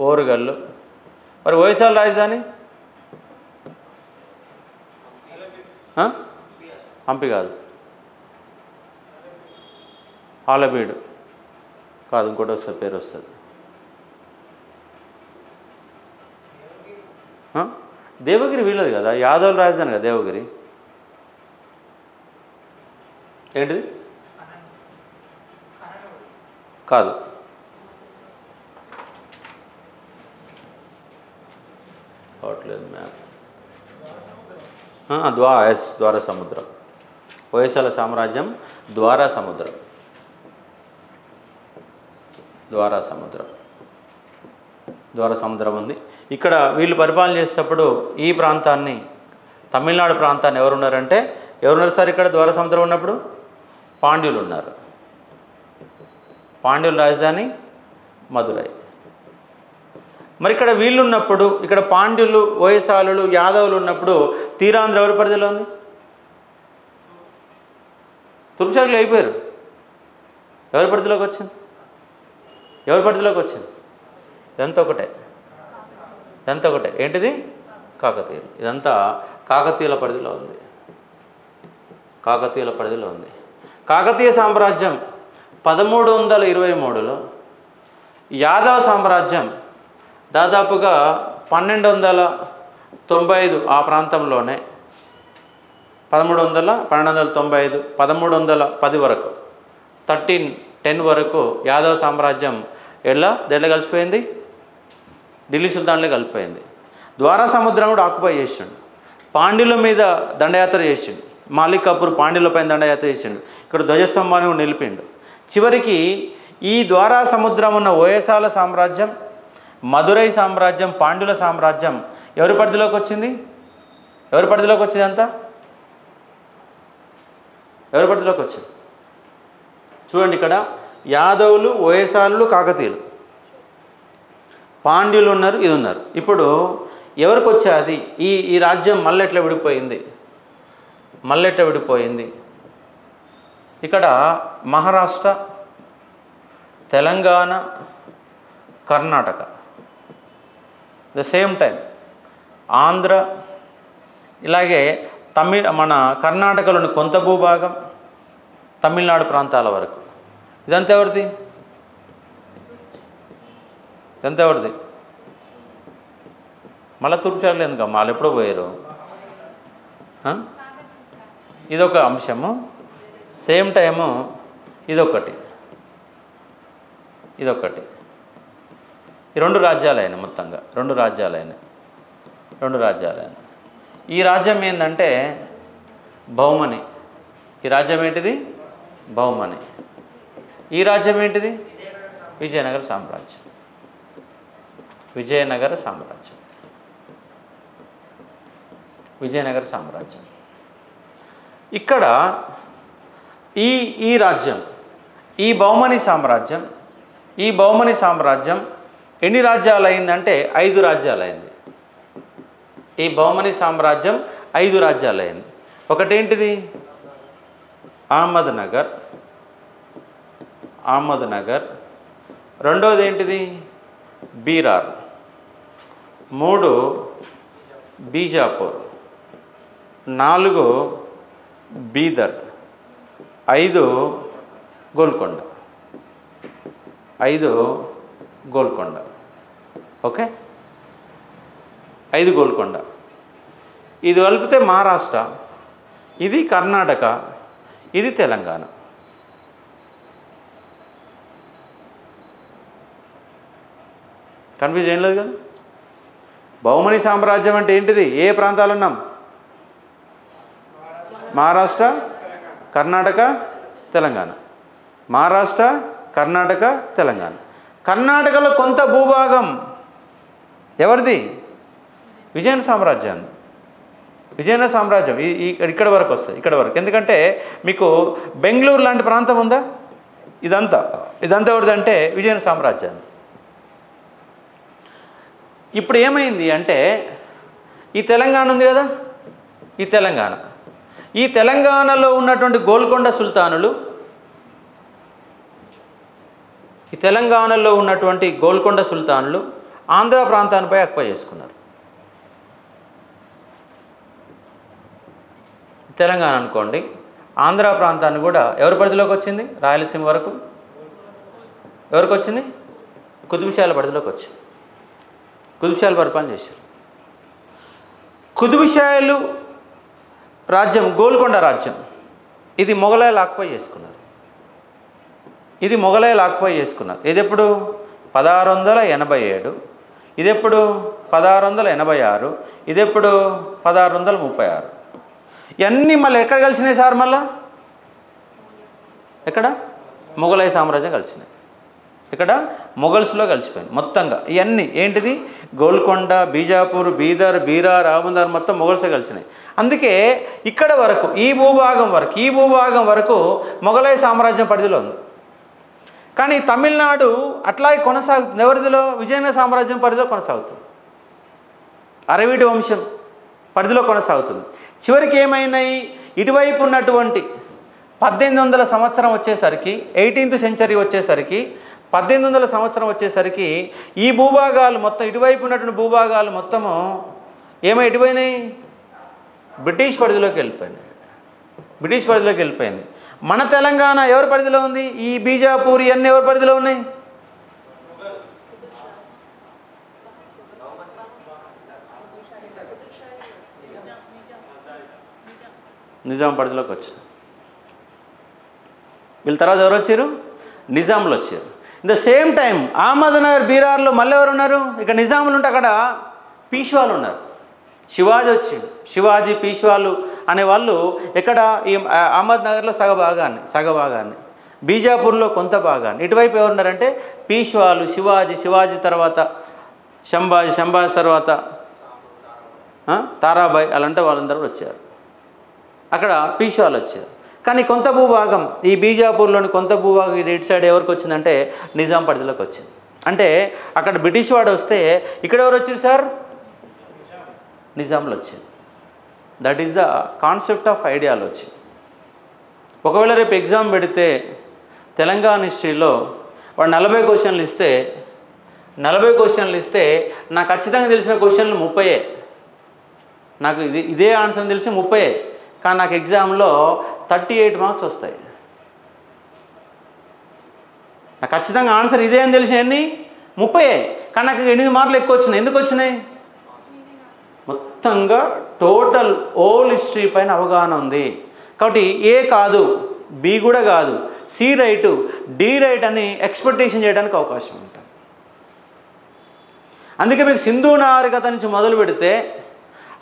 ఓరుగల్లు. మరి ఓయసాల రాజధాని హంపి కాదు, ఆలబీడు కాదు, ఇంకోటి వస్తుంది, పేరు వస్తుంది. దేవగిరి వీళ్ళది కదా, యాదవుల రాజధాని కదా దేవగిరి. ఏంటిది? కాదు, అవట్లేదు మ్యాప్. ద్వార సముద్రం. హొయసల సామ్రాజ్యం ద్వార సముద్రం ఉంది. ఇక్కడ వీళ్ళు పరిపాలన చేసేటప్పుడు ఈ ప్రాంతాన్ని తమిళనాడు ప్రాంతాన్ని ఎవరున్నారు సార్ ఇక్కడ ద్వార సముద్రం ఉన్నప్పుడు? పాండ్యులు ఉన్నారు. పాండ్యుల రాజధాని మదురై. మరి ఇక్కడ వీళ్ళు ఉన్నప్పుడు ఇక్కడ పాండ్యులు, ఓయసాలులు, యాదవులు ఉన్నప్పుడు తీరాంధ్ర ఎవరి పరిధిలో ఉంది? తూర్పుశాఖలు అయిపోయారు. ఎవరి పరిధిలోకి వచ్చింది? ఇదంతా ఒకటే. ఏంటిది? కాకతీయులు. ఇదంతా కాకతీయుల పరిధిలో ఉంది. కాకతీయ సామ్రాజ్యం 1323లో, యాదవ సామ్రాజ్యం దాదాపుగా 1295 ఆ ప్రాంతంలోనే 1295, 1310 వరకు 1310 వరకు యాదవ సామ్రాజ్యం దేంట్లో కలిసిపోయింది? ఢిల్లీ సుల్తాన్లో కలిసిపోయింది. ద్వార సముద్రం కూడా ఆక్యుపై చేసిండు. పాండ్యుల మీద దండయాత్ర చేసిండు. మాలిక్ కపూర్ పాండ్యుల పైన దండయాత్ర చేసిండు. ఇక్కడ ధ్వజస్తంభాన్ని కూడా నిలిపిండు. చివరికి ఈ ద్వారా సముద్రం ఉన్న ఓయసాల సామ్రాజ్యం, మదురై సామ్రాజ్యం, పాండ్యుల సామ్రాజ్యం ఎవరి పరిధిలోకి వచ్చింది? అంతా ఎవరి పరిధిలోకి వచ్చింది? చూడండి, ఇక్కడ యాదవులు, ఓయసాలు, కాకతీయులు, పాండ్యులు ఉన్నారు, ఇది ఉన్నారు. ఇప్పుడు ఎవరికి వచ్చేది ఈ రాజ్యం? మళ్ళీ ఎట్లా విడిపోయింది? ఇక్కడ Maharashtra, Telangana, Karnataka, the same time Andhra, ఇలాగే మన కర్ణాటకలోని కొంత భూభాగం, తమిళనాడు ప్రాంతాల వరకు. ఇదంతా ఎవరిది? మళ్ళీ తూర్పుశాఖలు ఎందుకమ్మా? వాళ్ళు ఎప్పుడో పోయారు. ఇదొక అంశము. సేమ్ టైము ఇదొకటి. ఈ 2 రాజ్యాలైన మొత్తంగా 2 రాజ్యాలైన 2 రాజ్యాలైంది. ఈ రాజ్యం ఏంటంటే బహుమని. ఈ రాజ్యం ఏంటిది? బహుమని. ఈ రాజ్యం ఏంటిది? విజయనగర సామ్రాజ్యం. విజయనగర సామ్రాజ్యం. విజయనగర సామ్రాజ్యం. ఇక్కడ ఈ రాజ్యం, ఈ బహుమని సామ్రాజ్యం ఎన్ని రాజ్యాలు అయిందంటే 5 రాజ్యాలు అయింది. ఈ బహుమని సామ్రాజ్యం 5 రాజ్యాలు అయింది. ఒకటేంటిది? అహ్మద్ నగర్. రెండోది ఏంటిది? బీరార్. 3 బీజాపూర్. 4 బీదర్. 5 గోల్కొండ. ఓకే, 5 గోల్కొండ. ఇది కలిపితే మహారాష్ట్ర, ఇది కర్ణాటక, ఇది తెలంగాణ. కన్ఫ్యూజ్ ఏం లేదు కదా? బహుమని సామ్రాజ్యం అంటే ఏంటిది? ఏ ప్రాంతాలు ఉన్నాం? మహారాష్ట్ర, కర్ణాటక, తెలంగాణ. మహారాష్ట్ర, కర్ణాటక, తెలంగాణ. కర్ణాటకలో కొంత భూభాగం ఎవరిది? విజయనగర సామ్రాజ్యం. ఇక్కడ వరకు వస్తుంది, ఇక్కడ వరకు. ఎందుకంటే మీకు బెంగళూరు లాంటి ప్రాంతం ఉందా? ఇదంతా ఎవరిదంటే విజయనగర సామ్రాజ్యాన్ని. ఇప్పుడు ఏమైంది అంటే ఈ తెలంగాణ ఉంది కదా, ఈ తెలంగాణలో ఉన్నటువంటి గోల్కొండ సుల్తానులు, ఆంధ్ర ప్రాంతానిపై అక్వై చేసుకున్నారు. తెలంగాణ అనుకోండి, ఆంధ్ర ప్రాంతాన్ని కూడా ఎవరి పరిధిలోకి వచ్చింది? రాయలసీమ వరకు ఎవరికి వచ్చింది? కుతుబ్-షాల పరిధిలోకి వచ్చింది. కుతుబ్-షాలు పరిపాలన చేశారు. కుతుబ్-షాలు రాజ్యం, గోల్కొండ రాజ్యం, ఇది మొఘలాయలు ఆక్యుపై చేసుకున్నారు. ఇది ఎప్పుడు? 1687. ఇది ఎప్పుడు? 1686. ఇది ఎప్పుడు? 1636. ఇవన్నీ మళ్ళీ ఎక్కడ కలిసినాయి సార్? మళ్ళా ఎక్కడ? మొఘలాయ సామ్రాజ్యం కలిసినాయి. ఇక్కడ మొఘల్స్లో కలిసిపోయింది మొత్తంగా. ఇవన్నీ ఏంటిది? గోల్కొండ, బీజాపూర్, బీదర్, బీరార్, అహ్మద్నగర్ మొత్తం మొఘల్సే కలిసినాయి. అందుకే ఇక్కడ వరకు, ఈ భూభాగం వరకు మొఘలాయ సామ్రాజ్యం పరిధిలో ఉంది. కానీ తమిళనాడు అట్లాగే కొనసాగుతుంది. ఎవరిదిలో? విజయనగర సామ్రాజ్యం పరిధిలో కొనసాగుతుంది. అరవీటి వంశం పరిధిలో కొనసాగుతుంది. చివరికి ఏమైనాయి? ఇటువైపు ఉన్నటువంటి 1800 సంవత్సరం వచ్చేసరికి, 18th century వచ్చేసరికి, 1800 సంవత్సరం వచ్చేసరికి ఈ భూభాగాలు మొత్తం, ఇటువైపు ఉన్నటువంటి భూభాగాలు మొత్తము ఎటుపోయినాయి? బ్రిటిష్ పరిధిలోకి వెళ్ళిపోయింది. మన తెలంగాణ ఎవరి పరిధిలో ఉంది? ఈ బీజాపూర్ ఇవన్నీ ఎవరి పరిధిలో ఉన్నాయి? నిజాం పరిధిలోకి వచ్చారు. వీళ్ళ తర్వాత ఎవరు వచ్చారు? నిజాంలు వచ్చారు. In the same time Ahmednagar, బీరార్లో మళ్ళీ ఎవరు ఉన్నారు? ఇక నిజాములు ఉంటే అక్కడ పీష్వాలు ఉన్నారు. శివాజీ వచ్చిండు. శివాజీ, పీష్వాలు అనేవాళ్ళు ఎక్కడ? ఈ అహ్మద్నగర్లో సగభాగాన్ని, బీజాపూర్లో కొంత భాగాన్ని. ఇటువైపు ఎవరున్నారంటే పీష్వాలు, శివాజీ తర్వాత శంభాజీ తర్వాత తారాబాయ్, అలాంటి వాళ్ళందరూ వచ్చారు. అక్కడ పీష్వాలు వచ్చారు. కానీ కొంత భూభాగం, ఈ బీజాపూర్లోని కొంత భూభాగం ఇటు సైడ్ ఎవరికి వచ్చిందంటే నిజాం పరిధిలోకి వచ్చింది. అంటే అక్కడ బ్రిటిష్ వాడు వస్తే ఇక్కడ ఎవరు వచ్చారు సార్? నిజాంలు వచ్చింది. That is the concept of ideology. ఒకవేళ రేపు ఎగ్జామ్ పెడితే తెలంగాణ హిస్టరీలో వాడు 40 క్వశ్చన్లు ఇస్తే నాకు ఖచ్చితంగా తెలిసిన క్వశ్చన్లు 30. నాకు ఇదే ఆన్సర్ తెలిసి 30. కానీ నాకు ఎగ్జామ్లో 38 మార్క్స్ వస్తాయి. నాకు ఖచ్చితంగా ఆన్సర్ ఇదే అని తెలిసి ఎన్ని? 30. కానీ నాకు 8 మార్కులు ఎక్కువ వచ్చినాయి. ఎందుకు వచ్చినాయి? మొత్తంగా టోటల్ ఓల్ హిస్టరీ పైన అవగాహన ఉంది. కాబట్టి ఏ కాదు, బి కూడా కాదు, సి రైటు, డి రైట్ అని ఎక్స్పెక్టేషన్ చేయడానికి అవకాశం ఉంటుంది. అందుకే మీకు సింధు నాగరికత నుంచి మొదలు పెడితే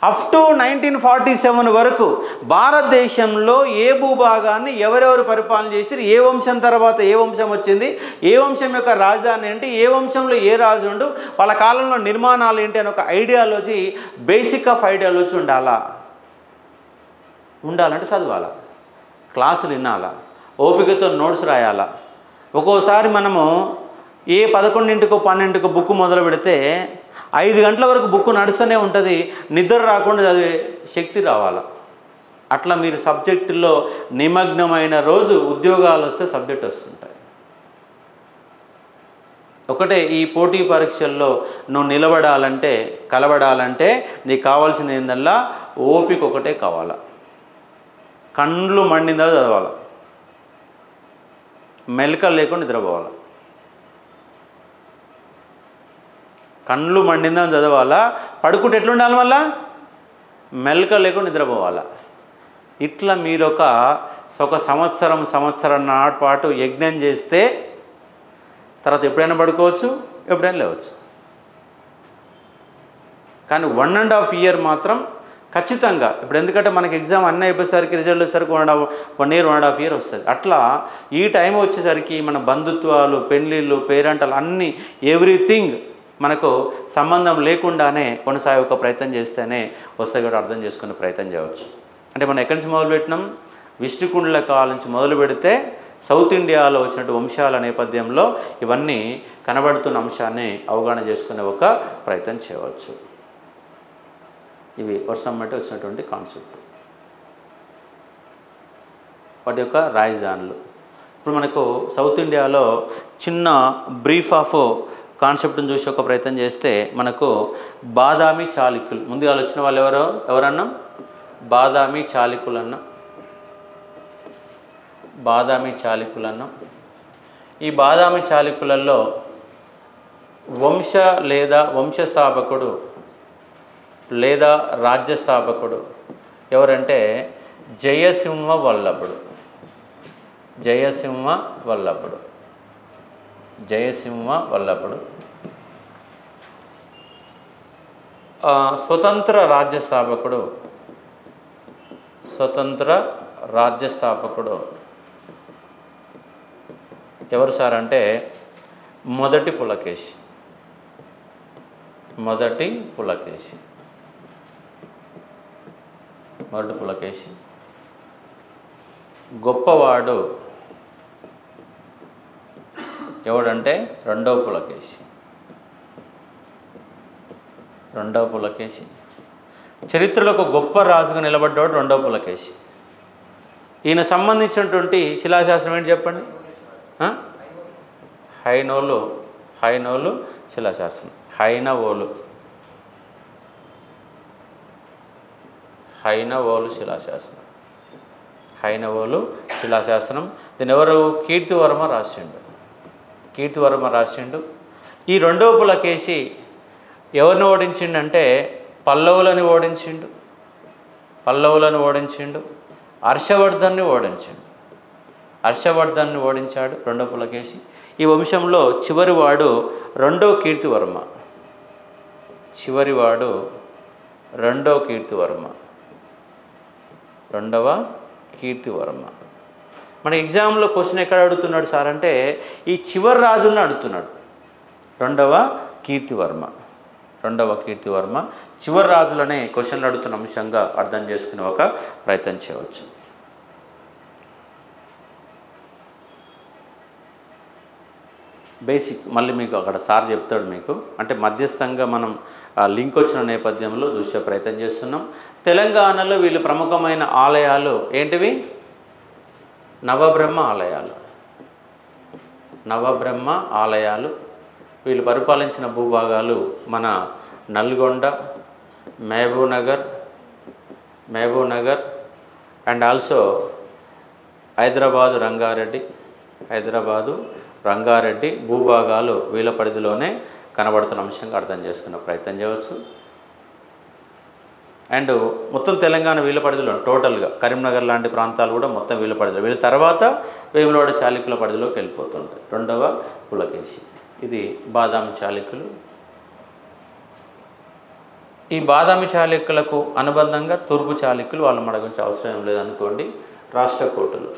అప్ టు 1947 వరకు భారతదేశంలో ఏ భూభాగాన్ని ఎవరెవరు పరిపాలన చేసి, ఏ వంశం తర్వాత ఏ వంశం వచ్చింది, ఏ వంశం యొక్క రాజధాని ఏంటి, ఏ వంశంలో ఏ రాజు ఉండు, వాళ్ళ కాలంలో నిర్మాణాలు ఏంటి అని ఒక ఐడియాలజీ, బేసిక్ ఆఫ్ ఐడియాలజీ ఉండాలంటే చదవాలా, క్లాసులు వినాలా, ఓపికతో నోట్స్ రాయాలా. ఒక్కోసారి మనము 11:00, 12:00 బుక్ మొదలు పెడితే 5 గంటల వరకు బుక్ నడుస్తూనే ఉంటుంది, నిద్ర రాకుండా చదివే శక్తి రావాలా. అట్లా మీరు సబ్జెక్టులో నిమగ్నమైన రోజు ఉద్యోగాలు వస్తే సబ్జెక్ట్ వస్తుంటాయి. ఒకటే, ఈ పోటీ పరీక్షల్లో నువ్వు నిలబడాలంటే, కలబడాలంటే నీకు కావాల్సింది ఏందల్లా ఓపిక ఒకటే కావాలా. కళ్ళు మండిందా చదవాలి, మెలకలు లేకుండా నిద్రపోవాలి. కళ్ళు మండిందని చదవాలా, పడుకుంటే ఎట్లుండాలి, మళ్ళా మెలక లేకుండా నిద్రపోవాలా. ఇట్లా మీరు ఒక సంవత్సరం పాటు యజ్ఞం చేస్తే తర్వాత ఎప్పుడైనా పడుకోవచ్చు, ఎప్పుడైనా లేవచ్చు. కానీ 1.5 year మాత్రం ఖచ్చితంగా. ఇప్పుడు ఎందుకంటే మనకి ఎగ్జామ్ అన్నీ అయిపోయేసరికి, రిజల్ట్ వచ్చేసరికి 1.5 year వస్తుంది. అట్లా ఈ టైం వచ్చేసరికి మన బంధుత్వాలు, పెళ్ళిళ్ళు, పేరెంటలు అన్నీ ఎవ్రీథింగ్ మనకు సంబంధం లేకుండానే కొనసాగే ఒక ప్రయత్నం చేస్తేనే వస్తాయి కూడా అర్థం చేసుకునే ప్రయత్నం చేయవచ్చు. అంటే మనం ఎక్కడి నుంచి మొదలుపెట్టినాం, విష్ణుకుండ్ల కాలం నుంచి మొదలు పెడితే సౌత్ ఇండియాలో వచ్చినట్టు వంశాల నేపథ్యంలో ఇవన్నీ కనబడుతున్న అంశాన్ని అవగాహన చేసుకునే ఒక ప్రయత్నం చేయవచ్చు. ఇవి వర్షం బట్టి వచ్చినటువంటి కాన్సెప్ట్, వాటి యొక్క రాజధానులు. ఇప్పుడు మనకు సౌత్ ఇండియాలో చిన్న బ్రీఫ్ ఆఫ్ కాన్సెప్ట్ని చూసి ఒక ప్రయత్నం చేస్తే మనకు బాదామి చాళుక్యులు ముందుగా వచ్చిన వాళ్ళు ఎవరన్నా బాదామి చాళుక్యులన్నా. ఈ బాదామి చాళుక్యులలో వంశస్థాపకుడు లేదా రాజ్యస్థాపకుడు ఎవరంటే జయసింహ వల్లభుడు. స్వతంత్ర రాజ్యస్థాపకుడు ఎవరు సార్ అంటే మొదటి పులకేశి. గొప్పవాడు ఎవడంటే రెండవ పులకేశి. చరిత్రలో ఒక గొప్ప రాజుగా నిలబడ్డాడు రెండవ పులకేశి. ఈయన సంబంధించినటువంటి శిలాశాసనం ఏంటి చెప్పండి? హైనోలు శిలాశాసనం. హైనవోలు శిలాశాసనం. దీని ఎవరు? కీర్తివర్మ రాసిండు. ఈ రెండవ పులకేశి ఎవరిని ఓడించిండంటే పల్లవులను ఓడించిండు. హర్షవర్ధన్ని ఓడించాడు రెండవ పులకేశి. ఈ వంశంలో చివరివాడు రెండవ కీర్తివర్మ. మన ఎగ్జామ్లో క్వశ్చన్ ఎక్కడ అడుగుతున్నాడు సార్ అంటే ఈ చివరి రాజులను అడుగుతున్నాడు. రెండవ కీర్తివర్మ చివరి రాజులనే క్వశ్చన్లు అడుగుతున్న అంశంగా అర్థం చేసుకునే ఒక ప్రయత్నం చేయవచ్చు. బేసిక్ మళ్ళీ మీకు అక్కడ సార్ చెప్తాడు మీకు. అంటే మధ్యస్థంగా మనం లింక్ వచ్చిన నేపథ్యంలో చూసే ప్రయత్నం చేస్తున్నాం. తెలంగాణలో వీళ్ళు ప్రముఖమైన ఆలయాలు ఏంటివి? నవబ్రహ్మ ఆలయాలు. వీళ్ళు పరిపాలించిన భూభాగాలు మన నల్గొండ, మహబూబ్ నగర్ అండ్ ఆల్సో హైదరాబాదు రంగారెడ్డి భూభాగాలు వీళ్ళ పరిధిలోనే కనబడుతున్న అంశంగా అర్థం చేసుకునే ప్రయత్నం చేయవచ్చు. అండ్ మొత్తం తెలంగాణ వీళ్ళ పరిధిలో టోటల్గా కరీంనగర్ లాంటి ప్రాంతాలు కూడా మొత్తం వీళ్ళ పరిధిలో. వీళ్ళ తర్వాత వేములవాడ చాళుక్యుల పరిధిలోకి వెళ్ళిపోతుంటాయి. రెండవ పులకేశి. ఇది బాదామి చాళుక్యులు. ఈ బాదామి చాళుక్యులకు అనుబంధంగా తూర్పు చాళుక్యులు వాళ్ళ మన గురించి అవసరం లేదనుకోండి. రాష్ట్రకూటులు,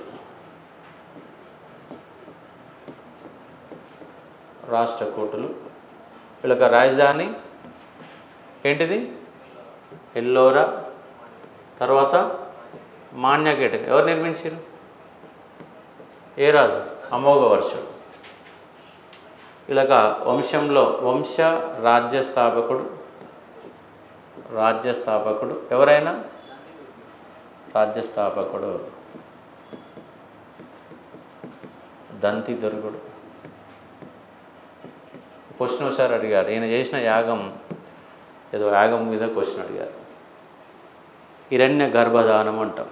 రాష్ట్రకూటులు వీళ్ళకి రాజధాని ఏంటిది? ఎల్లోరా. తర్వాత మాన్యగేట ఎవరు నిర్మించారు? ఏ రాజు? అమోఘవర్షుడు. ఇలాగ వంశంలో వంశ రాజ్యస్థాపకుడు ఎవరైనా రాజ్యస్థాపకుడు దంతిదుర్గుడు. క్వశ్చన్ ఒకసారి అడిగారు, ఈయన చేసిన యాగం ఏదో యాగం మీద క్వశ్చన్ అడిగారు. హిరణ్య గర్భదానం అంటాం.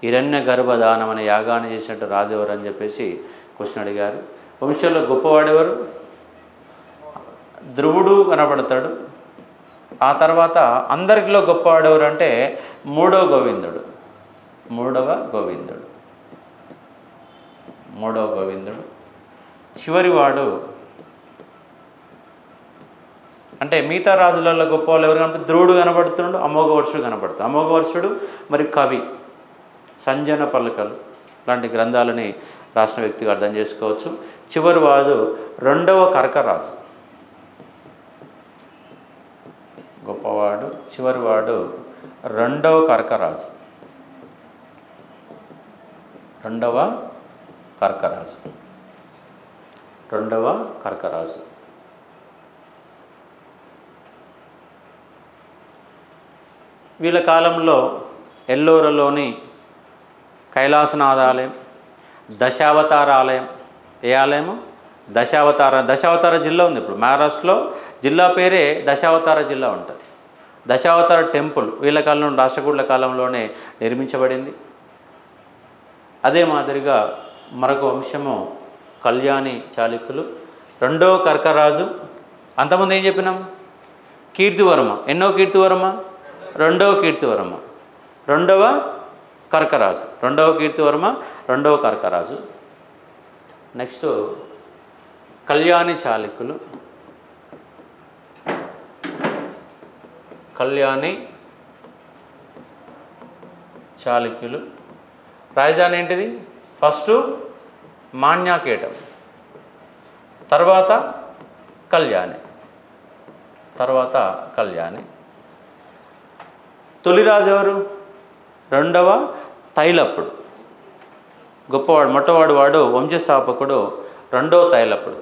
హిరణ్య గర్భదానం అనే యాగాన్ని చేసినట్టు రాజు ఎవరు అని చెప్పేసి క్వశ్చన్ అడిగారు. వంశంలో గొప్పవాడెవరు? ధ్రువుడు కనపడతాడు. ఆ తర్వాత అందరిలో గొప్పవాడెవరు అంటే మూడవ గోవిందుడు. చివరివాడు అంటే మిగతా రాజులలో గొప్ప వాళ్ళు ఎవరు కనపడుతుంది? ధ్రువుడు కనపడుతున్నాడు, అమోఘవర్షుడు కనపడుతుంది. అమోఘవర్షుడు మరి కవి, సంజన పలకలు లాంటి గ్రంథాలని రాసిన వ్యక్తిగా అర్థం చేసుకోవచ్చు. చివరివాడు రెండవ కర్కరాజు. గొప్పవాడు చివరివాడు రెండవ కర్కరాజు. వీళ్ళ కాలంలో ఎల్లోరలోని కైలాసనాథ ఆలయం, దశావతార ఆలయం. ఏ ఆలయము? దశావతార జిల్లా ఉంది. ఇప్పుడు మహారాష్ట్రలో జిల్లా పేరే దశావతార జిల్లా ఉంటుంది. దశావతార టెంపుల్ వీళ్ళ కాలంలో రాష్ట్రకూటుల కాలంలోనే నిర్మించబడింది. అదే మాదిరిగా మరొక వంశము కళ్యాణి చాళుక్యులు. రెండవ కర్కరాజు. అంతకుముందు ఏం చెప్పినాం? కీర్తివర్మ. ఎన్నో కీర్తివర్మ? రెండవ కీర్తివర్మ. రెండవ కర్కరాజు. నెక్స్ట్ కళ్యాణి చాళుక్యులు. రాజధాని ఏంటిది? ఫస్ట్ మాన్యాకేటం, తర్వాత కళ్యాణి. తొలి రాజు ఎవరు? రెండవ తైలపుడు. గొప్పవాడు మొట్టవాడు వంశస్థాపకుడు రెండవ తైలపుడు.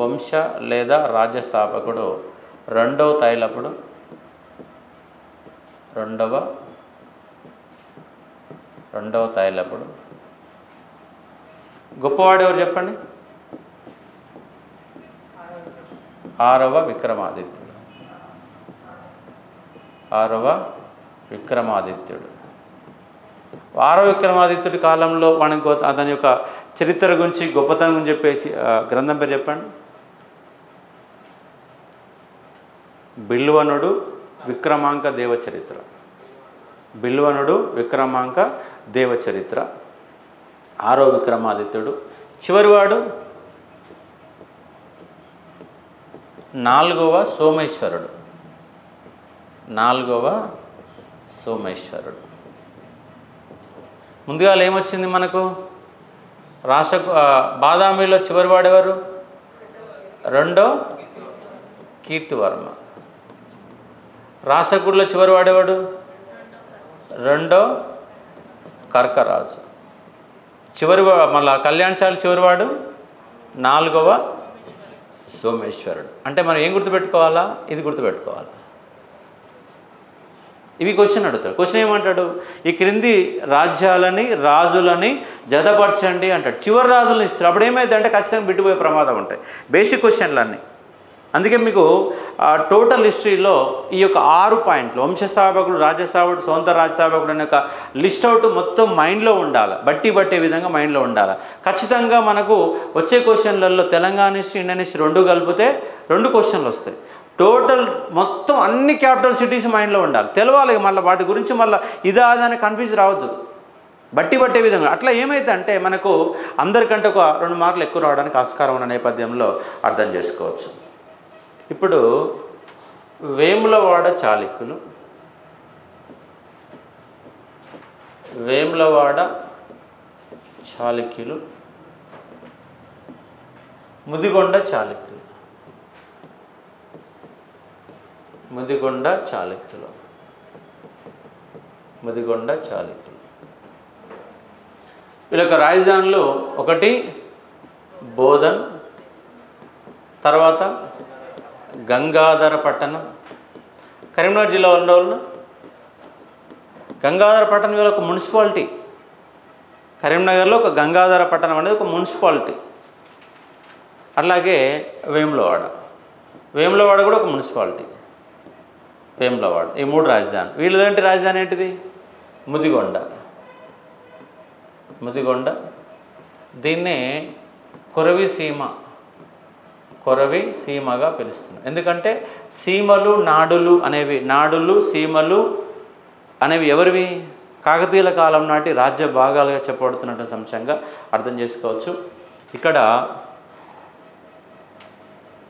వంశ లేదా రాజ్యస్థాపకుడు రెండవ తైలపుడు. గొప్పవాడు ఎవరు చెప్పండి? ఆరవ విక్రమాదిత్యుడు. ఆరవ విక్రమాదిత్యుడి కాలంలో మనకు అతని యొక్క చరిత్ర గురించి గొప్పతనం గురించి చెప్పేసి గ్రంథం పేరు చెప్పండి. బిల్వనుడు విక్రమాంక దేవచరిత్ర. ఆరో విక్రమాదిత్యుడు. చివరివాడు నాలుగవ సోమేశ్వరుడు. ముందుగా ఏమొచ్చింది మనకు? బాదామిలో చివరివాడెవరు? రెండో కీర్తివర్మ. రాష్ట్రకూటులో చివరివాడెవడు? రెండో కర్కరాజు. మళ్ళా కళ్యాణ్ చివరివాడు నాలుగవ సోమేశ్వరుడు. అంటే మనం ఏం గుర్తుపెట్టుకోవాలా? ఇది గుర్తుపెట్టుకోవాలా. ఇవి క్వశ్చన్ అడుగుతాడు. క్వశ్చన్ ఏమంటాడు? ఈ క్రింది రాజులని జతపరచండి అంటాడు. చివరి రాజులను ఇస్తారు. అప్పుడు ఏమైంది అంటే ఖచ్చితంగా బిట్టుపోయే ప్రమాదం ఉంటాయి. బేసిక్ క్వశ్చన్లన్నీ. అందుకే మీకు టోటల్ హిస్టరీలో ఈ యొక్క 6 పాయింట్లు వంశస్థాపకుడు, రాజ్యస్థాపకుడు, సొంత రాజ్యస్థాపకుడు అనే ఒక లిస్ట్ అవుట్ మొత్తం మైండ్లో ఉండాలి. బట్టే విధంగా మైండ్లో ఉండాలి. ఖచ్చితంగా మనకు వచ్చే క్వశ్చన్లలో తెలంగాణ హిస్టరీ, ఇండియన్ హిస్టరీ 2 కలిపితే 2 క్వశ్చన్లు వస్తాయి. టోటల్ మొత్తం అన్ని క్యాపిటల్ సిటీస్ మైండ్లో ఉండాలి. తెలవాలి. మళ్ళీ వాటి గురించి మళ్ళీ ఇదా అని కన్ఫ్యూజ్ రావద్దు. బట్టే విధంగా. అట్లా ఏమైతే అంటే మనకు అందరికంటే ఒక 2 మార్కులు ఎక్కువ రావడానికి ఆస్కారం ఉన్న నేపథ్యంలో అర్థం చేసుకోవచ్చు. ఇప్పుడు వేములవాడ చాళుక్యులు, వేములవాడ చాళుక్యులు, ముదిగొండ చాళుక్యులు, ముదిగొండ చాళుక్యులు, ముదిగొండ చాళుక్యులు. వీళ్ళ యొక్క రాజధానులు ఒకటి బోధన్, తర్వాత గంగాధర పట్టణం. కరీంనగర్ జిల్లా ఉన్న గంగాధర పట్టణం వీళ్ళ ఒక మున్సిపాలిటీ. కరీంనగర్లో ఒక గంగాధర పట్టణం అనేది ఒక మున్సిపాలిటీ. అలాగే వేములవాడ, వేములవాడ కూడా ఒక మున్సిపాలిటీ. వేములవాడ, ఈ 3 రాజధాని. వీళ్ళదంటే రాజధాని ఏంటిది? ముదిగొండ. ముదిగొండ దీన్నే కొరవి సీమ, కొరవి సీమగా పిలుస్తున్నారు. ఎందుకంటే సీమలు నాడులు అనేవి, నాడులు సీమలు అనేవి ఎవరివి? కాకతీయుల కాలం నాటి రాజ్య భాగాలుగా చెప్పబడుతున్నటువంటి అంశంగా అర్థం చేసుకోవచ్చు. ఇక్కడ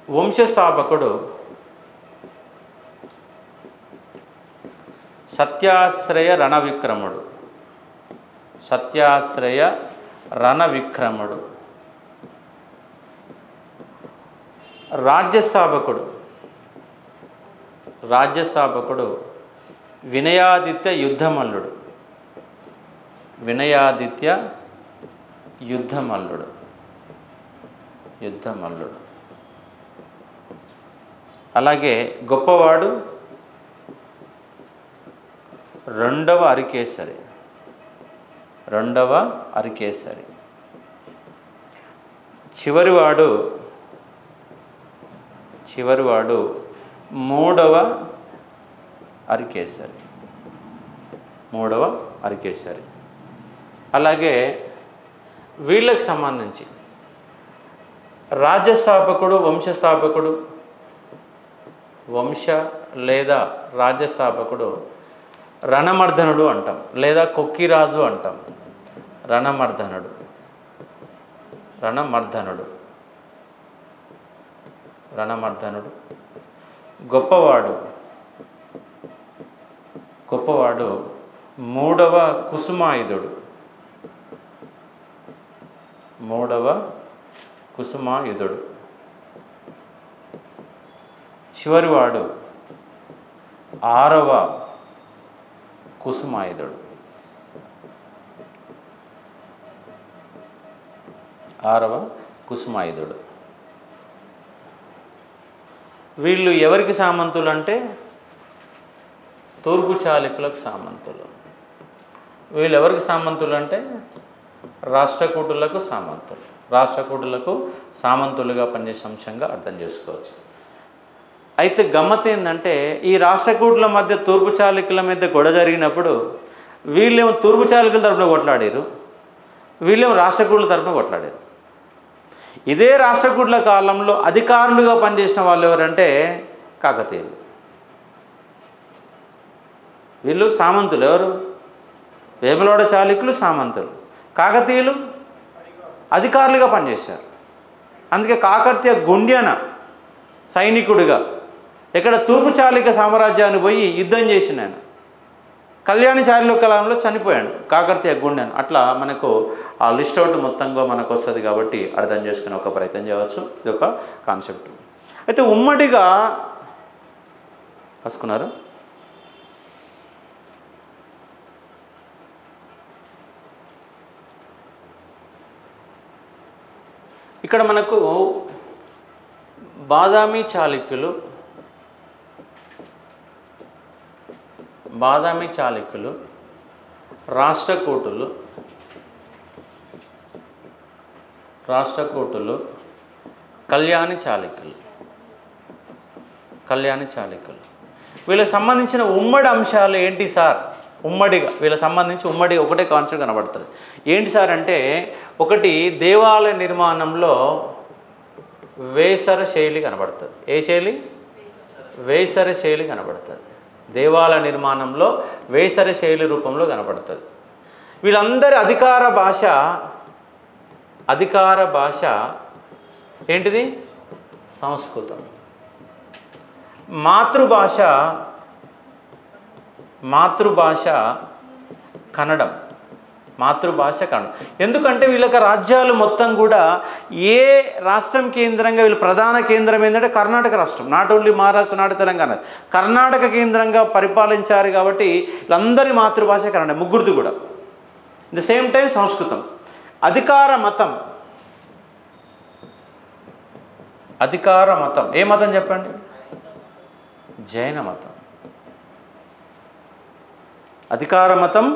వంశస్థాపకుడు సత్యాశ్రయ రణవిక్రముడు, సత్యాశ్రయ రణవిక్రముడు. రాజ్యస్థాపకుడు, రాజ్యస్థాపకుడు వినయాదిత్య యుద్ధమల్లుడు, వినయాదిత్య యుద్ధమల్లుడు, యుద్ధమల్లుడు. అలాగే గొప్పవాడు రెండవ అరికేసరి, రెండవ అరికేసరి. చివరివాడు మూడవ అరికేసరి, మూడవ అరికేసరి. అలాగే వీళ్ళకి సంబంధించి రాజ్యస్థాపకుడు, వంశస్థాపకుడు, వంశ లేదా రాజ్యస్థాపకుడు రణమర్ధనుడు అంటాం, లేదా కొక్కిరాజు అంటాం. రణమర్ధనుడు, రణమర్ధనుడు, రణమర్ధనుడు. గొప్పవాడు, గొప్పవాడు మూడవ కుసుమాయుధుడు, మూడవ కుసుమాయుధుడు. చివరివాడు ఆరవ కుసుమాయుధుడు, ఆరవ కుసుమాయుధుడు. వీళ్ళు ఎవరికి సామంతులు అంటే తూర్పు చాళుక్యులకు సామంతులు. వీళ్ళు ఎవరికి సామంతులు అంటే రాష్ట్రకూటులకు సామంతులు, రాష్ట్రకూటులకు సామంతులుగా పనిచేసే అంశంగా అర్థం చేసుకోవచ్చు. అయితే గమ్మత్ ఏంటంటే ఈ రాష్ట్రకూటుల మధ్య తూర్పు చాళుక్యుల మధ్య గొడవ జరిగినప్పుడు వీళ్ళేమో తూర్పు చాళుక్యుల తరపున కొట్లాడారు, వీళ్ళేమో రాష్ట్రకూటుల తరపున కొట్లాడారు. ఇదే రాష్ట్రకూటుల కాలంలో అధికారులుగా పనిచేసిన వాళ్ళు ఎవరంటే కాకతీయులు. వీళ్ళు సామంతులు. ఎవరు? వేములవాడ చాళుక్యులు సామంతులు, కాకతీయులు అధికారులుగా పనిచేశారు. అందుకే కాకతీయ గుండ్యన సైనికుడిగా ఇక్కడ తూర్పు చాళుక్య సామ్రాజ్యాన్ని పోయి యుద్ధం చేసిన ఆయన కళ్యాణి చాళుక్య కాలంలో చనిపోయాడు, కాకతీయ గుండ్యన. అట్లా మనకు ఆ లిస్ట్ అవుట్ మొత్తంగా మనకు వస్తుంది కాబట్టి అర్థం చేసుకునే ఒక ప్రయత్నం చేయవచ్చు. ఇది ఒక కాన్సెప్ట్. అయితే ఉమ్మడిగా రాసుకున్నారు. ఇక్కడ మనకు బాదామి చాళుక్యులు, బాదామి చాళుక్యులు, రాష్ట్రకూటులు, రాష్ట్రకూటులు, కళ్యాణి చాళుక్యులు, కళ్యాణి చాళుక్యులు. వీళ్ళకి సంబంధించిన ఉమ్మడి అంశాలు ఏంటి సార్? ఉమ్మడిగా వీళ్ళకి సంబంధించి ఉమ్మడిగా ఒకటే కాన్సెప్ట్ కనబడుతుంది. ఏంటి సార్ అంటే, ఒకటి దేవాలయ నిర్మాణంలో వేసర శైలి కనబడుతుంది. ఏ శైలి? వేసర శైలి కనబడుతుంది. దేవాలయ నిర్మాణంలో వేసర శైలి రూపంలో కనబడుతుంది. వీళ్ళందరి అధికార భాష ఏంటిది? సంస్కృతం. మాతృభాష కన్నడం. మాతృభాష కన్నడం. ఎందుకంటే వీళ్ళకి రాజ్యాలు మొత్తం కూడా ఏ రాష్ట్రం కేంద్రంగా, వీళ్ళు ప్రధాన కేంద్రం ఏంటంటే కర్ణాటక రాష్ట్రం. Not only Maharashtra, not Telangana, Karnataka కేంద్రంగా పరిపాలించారు. కాబట్టి వీళ్ళందరి మాతృభాష కన్నడం, ముగ్గురిది కూడా. ఇన్ ద సేమ్ టైం సంస్కృతం. అధికార మతం ఏ మతం చెప్పండి? జైన మతం. అధికార మతం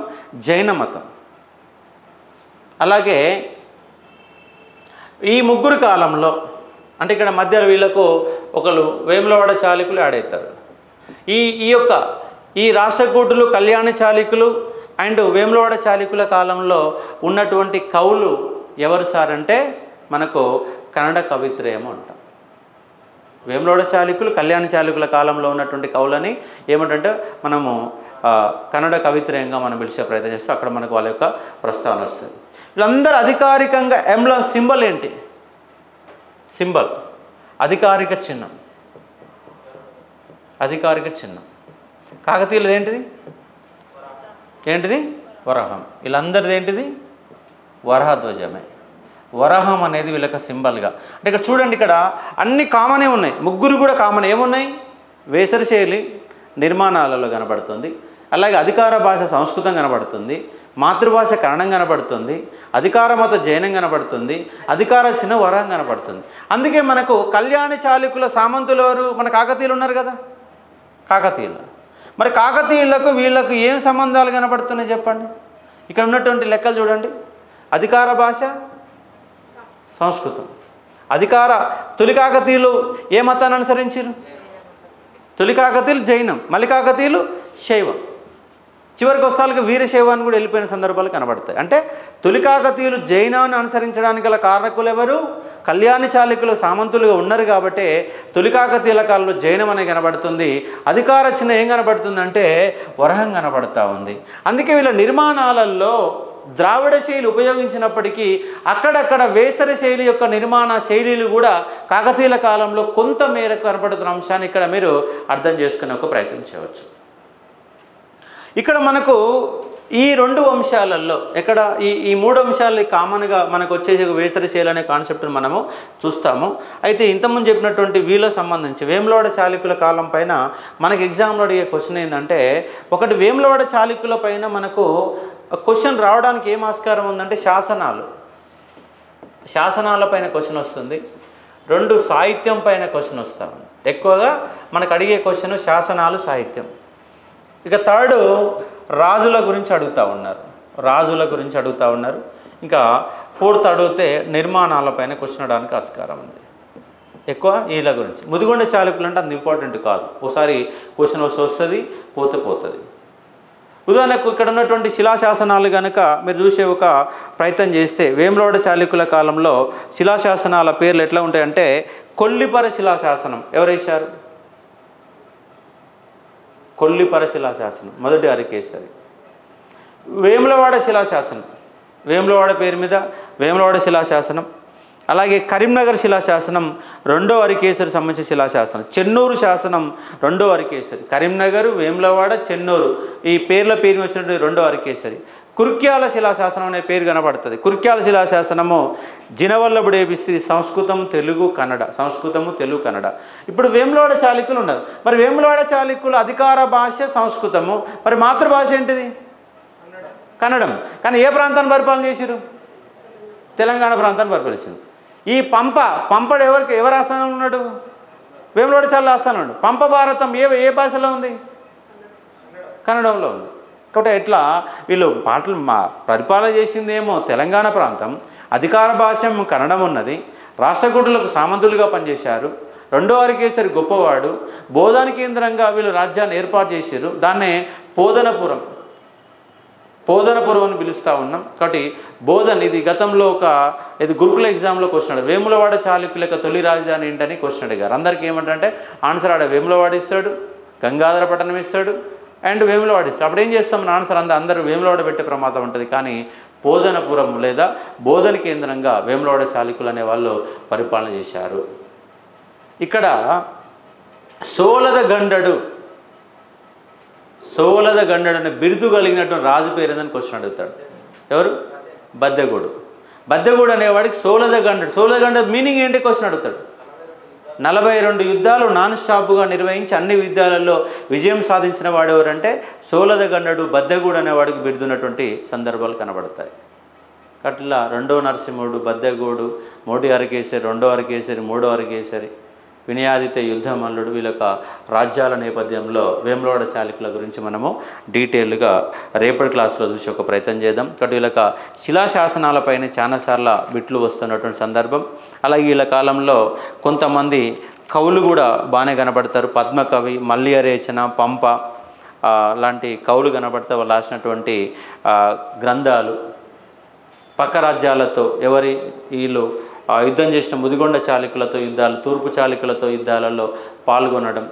జైన మతం. అలాగే ఈ ముగ్గురు కాలంలో అంటే ఇక్కడ మధ్యలో వీళ్ళకు ఒకరు వేములవాడ చాళుక్యులు యాడ్ అవుతారు. ఈ రాష్ట్రకూటులు, కళ్యాణ చాళుక్యులు అండ్ వేములవాడ చాళుక్యుల కాలంలో ఉన్నటువంటి కవులు ఎవరు సార్ అంటే మనకు కన్నడ కవిత్రయము అంటాం. వేములవాడ చాళుక్యులు, కళ్యాణ చాళుక్యుల కాలంలో ఉన్నటువంటి కవులని ఏమిటంటే మనము కన్నడ కవిత్రయంగా మనం పిలిచే ప్రయత్నం చేస్తే అక్కడ మనకు వాళ్ళ యొక్క ప్రస్తావన వస్తుంది. వీళ్ళందరూ అధికారికంగా ఎంబ్లమ్ సింబల్ ఏంటి? సింబల్ అధికారిక చిహ్నం. కాకతీయులది ఏంటిది? వరహం. వీళ్ళందరిది ఏంటిది? వరహధ్వజమే. వరహం అనేది వీళ్ళకి సింబల్గా. అంటే ఇక్కడ చూడండి, ఇక్కడ అన్ని కామనే ఉన్నాయి, ముగ్గురు కూడా కామన్. ఏమున్నాయి? వేసర శైలి నిర్మాణాలలో కనబడుతుంది. అలాగే అధికార భాష సంస్కృతం కనబడుతుంది, మాతృభాష కన్నడం కనబడుతుంది, అధికార మత జైనం కనబడుతుంది, అధికార చిన్న వరహం కనబడుతుంది. అందుకే మనకు కళ్యాణ చాళుక్యుల సామంతులు ఎవరు? మన కాకతీయులు ఉన్నారు కదా, కాకతీయులు. మరి కాకతీయులకు వీళ్ళకు ఏం సంబంధాలు కనబడుతున్నాయి చెప్పండి? ఇక్కడ ఉన్నటువంటి లెక్కలు చూడండి. అధికార భాష సంస్కృతం. తొలి కాకతీయులు ఏ మతాన్ని అనుసరించారు? తొలి కాకతీయులు జైనం, మళ్ళీ కాకతీయులు శైవం, చివరికి వస్తాలకు వీరశైవాన్ని కూడా వెళ్ళిపోయిన సందర్భాలు కనబడతాయి. అంటే తొలి కాకతీయులు జైనాన్ని అనుసరించడానికి గల కారకులు ఎవరు? కళ్యాణ చాళుక్యులు సామంతులుగా ఉన్నారు కాబట్టి తొలి కాకతీయుల కాలంలో జైనం అనేది కనబడుతుంది. అధికార చిహ్నం ఏం కనబడుతుంది అంటే వరహం కనబడుతూ ఉంది. అందుకే వీళ్ళ నిర్మాణాలలో ద్రావిడ శైలి ఉపయోగించినప్పటికీ అక్కడక్కడ వేసర శైలి యొక్క నిర్మాణ శైలిలు కూడా కాకతీయుల కాలంలో కొంత మేరకు కనబడుతున్న అంశాన్ని ఇక్కడ మీరు అర్థం చేసుకునే ఒక ప్రయత్నం చేయవచ్చు. ఇక్కడ మనకు ఈ రెండు అంశాలలో ఇక్కడ ఈ మూడు అంశాలు కామన్గా మనకు వచ్చేసి వేసర శైలి అనే కాన్సెప్ట్ని మనము చూస్తాము. అయితే ఇంతకుముందు చెప్పినటువంటి వీళ్ళకి సంబంధించి వేములవాడ చాళుక్యుల కాలం పైన మనకి ఎగ్జామ్లో అడిగే క్వశ్చన్ ఏంటంటే, ఒకటి వేములవాడ చాళుక్యుల పైన మనకు క్వశ్చన్ రావడానికి ఏం ఆస్కారం ఉందంటే శాసనాల పైన క్వశ్చన్ వస్తుంది. రెండు సాహిత్యం పైన క్వశ్చన్ వస్తాం. ఎక్కువగా మనకు అడిగే క్వశ్చన్ శాసనాలు, సాహిత్యం. ఇక థర్డ్ రాజుల గురించి అడుగుతూ ఉన్నారు. ఇంకా ఫోర్త్ అడిగితే నిర్మాణాలపైన క్వశ్చన్ అడడానికి ఆస్కారం ఉంది. ఎక్కువ వీళ్ళ గురించి. ముదిగొండ చాళుక్యులు అంటే అంత ఇంపార్టెంట్ కాదు, ఒకసారి క్వశ్చన్ వస్తుంది పోతుంది. ఉదాహరణకు ఇక్కడ ఉన్నటువంటి శిలాశాసనాలు కనుక మీరు చూసే ఒక ప్రయత్నం చేస్తే వేములవాడ చాళుక్యుల కాలంలో శిలాశాసనాల పేర్లు ఎట్లా ఉంటాయంటే, కొల్లిపర శిలాశాసనం ఎవరు వేశారు? కొల్లిపర శిలాశాసనం మొదటి అరికేసరి. వేములవాడ శిలాశాసనం, వేములవాడ పేరు మీద వేములవాడ శిలాశాసనం. అలాగే కరీంనగర్ శిలాశాసనం రెండో అరికేసరి సంబంధించిన శిలాశాసనం. చెన్నూరు శాసనం రెండో అరికేసరి. కరీంనగర్, వేములవాడ, చెన్నూరు ఈ పేర్ల పేరు వచ్చినటువంటి రెండో అరికేసరి. కుర్క్యాల శిలాశాసనం అనే పేరు కనబడుతుంది. కుర్క్యాల శిలాశాసనము జినవల్లభుడు ఏపిస్తుంది. సంస్కృతము, తెలుగు, కన్నడ. ఇప్పుడు వేములవాడ చాళుక్యులు ఉన్నారు. మరి వేములవాడ చాళుక్యుల అధికార భాష సంస్కృతము, మరి మాతృభాష ఏంటిది? కన్నడం. కానీ ఏ ప్రాంతాన్ని పరిపాలన చేశారు? తెలంగాణ ప్రాంతాన్ని పరిపాలించారు. ఈ పంపడు ఎవరు ఆస్థానంలో ఉన్నాడు? వేములవాడ చాళుక్యుల ఆస్థానంలో ఉన్నాడు. పంప భారతం ఏ భాషలో ఉంది? కన్నడంలో ఉంది. కాబట్టి ఎట్లా వీళ్ళు పరిపాలన చేసిందేమో తెలంగాణ ప్రాంతం, అధికార భాష కన్నడం ఉన్నది, రాష్ట్రకూటులకు సామంతులుగా పనిచేశారు, రెండో అరికేసరి గొప్పవాడు, బోధన కేంద్రంగా వీళ్ళు రాజ్యాన్ని ఏర్పాటు చేశారు. దాన్నే పోదనపురం అని పిలుస్తూ ఉన్నాం. కాబట్టి ఇది గతంలో ఇది గురుకుల ఎగ్జామ్లో క్వశ్చన్ అడిగారు. వేములవాడ చాళుక్యుల యొక్క తొలి రాజధాని ఏంటని క్వశ్చన్ అడిగారు. అందరికీ ఏమంటే ఆన్సర్ ఆడ వేములవాడ ఇస్తాడు, గంగాధర పట్టణం ఇస్తాడు అండ్ వేములవాడ ఇస్తాడు. అప్పుడు ఏం చేస్తాం? ఆన్సర్ అందరూ వేములవాడ పెట్టే ప్రమాదం ఉంటుంది. కానీ పోదనపురం లేదా బోధన కేంద్రంగా వేములవాడ చాళుక్యులు అనే వాళ్ళు పరిపాలన చేశారు. ఇక్కడ సోలద గండడు అనే బిరుదు కలిగినటువంటి రాజు పేరు ఏదని క్వశ్చన్ అడుగుతాడు. ఎవరు? బద్దెగూడు. బద్దెగూడు అనేవాడికి సోలద గండడు మీనింగ్ ఏంటి క్వశ్చన్ అడుగుతాడు. 42 యుద్ధాలు నాన్ స్టాప్గా నిర్వహించి అన్ని యుద్ధాలలో విజయం సాధించిన వాడు ఎవరంటే సోలద గండడు, బద్దెగూడు అనేవాడికి బిరుదున్నటువంటి సందర్భాలు కనబడతాయి. అట్లా 2వ నరసింహుడు, బద్దెగూడు, మోటి అరకేసరి, 2వ అరకేసరి, 3వ అరకేసరి, వినయాదిత్య యుద్ధమల్లుడు వీళ్ళ రాజ్యాల నేపథ్యంలో వేములవాడ చాళుక్యుల గురించి మనము డీటెయిల్గా రేపటి క్లాస్లో చూసి ఒక ప్రయత్నం చేద్దాం. కాబట్టి వీళ్ళ శిలాశాసనాలపైన చాలాసార్లు బిట్లు వస్తున్నటువంటి సందర్భం. అలాగే వీళ్ళ కాలంలో కొంతమంది కవులు కూడా బాగానే కనబడతారు. పద్మకవి, మల్లియరేచన, పంప లాంటి కవులు కనబడతా వాళ్ళు రాసినటువంటి గ్రంథాలు పక్క రాజ్యాలతో వీళ్ళు యుద్ధం చేసిన ముదిగొండ చాళుక్యులతో యుద్ధాలు, తూర్పు చాళుక్యులతో యుద్ధాలలో పాల్గొనడం.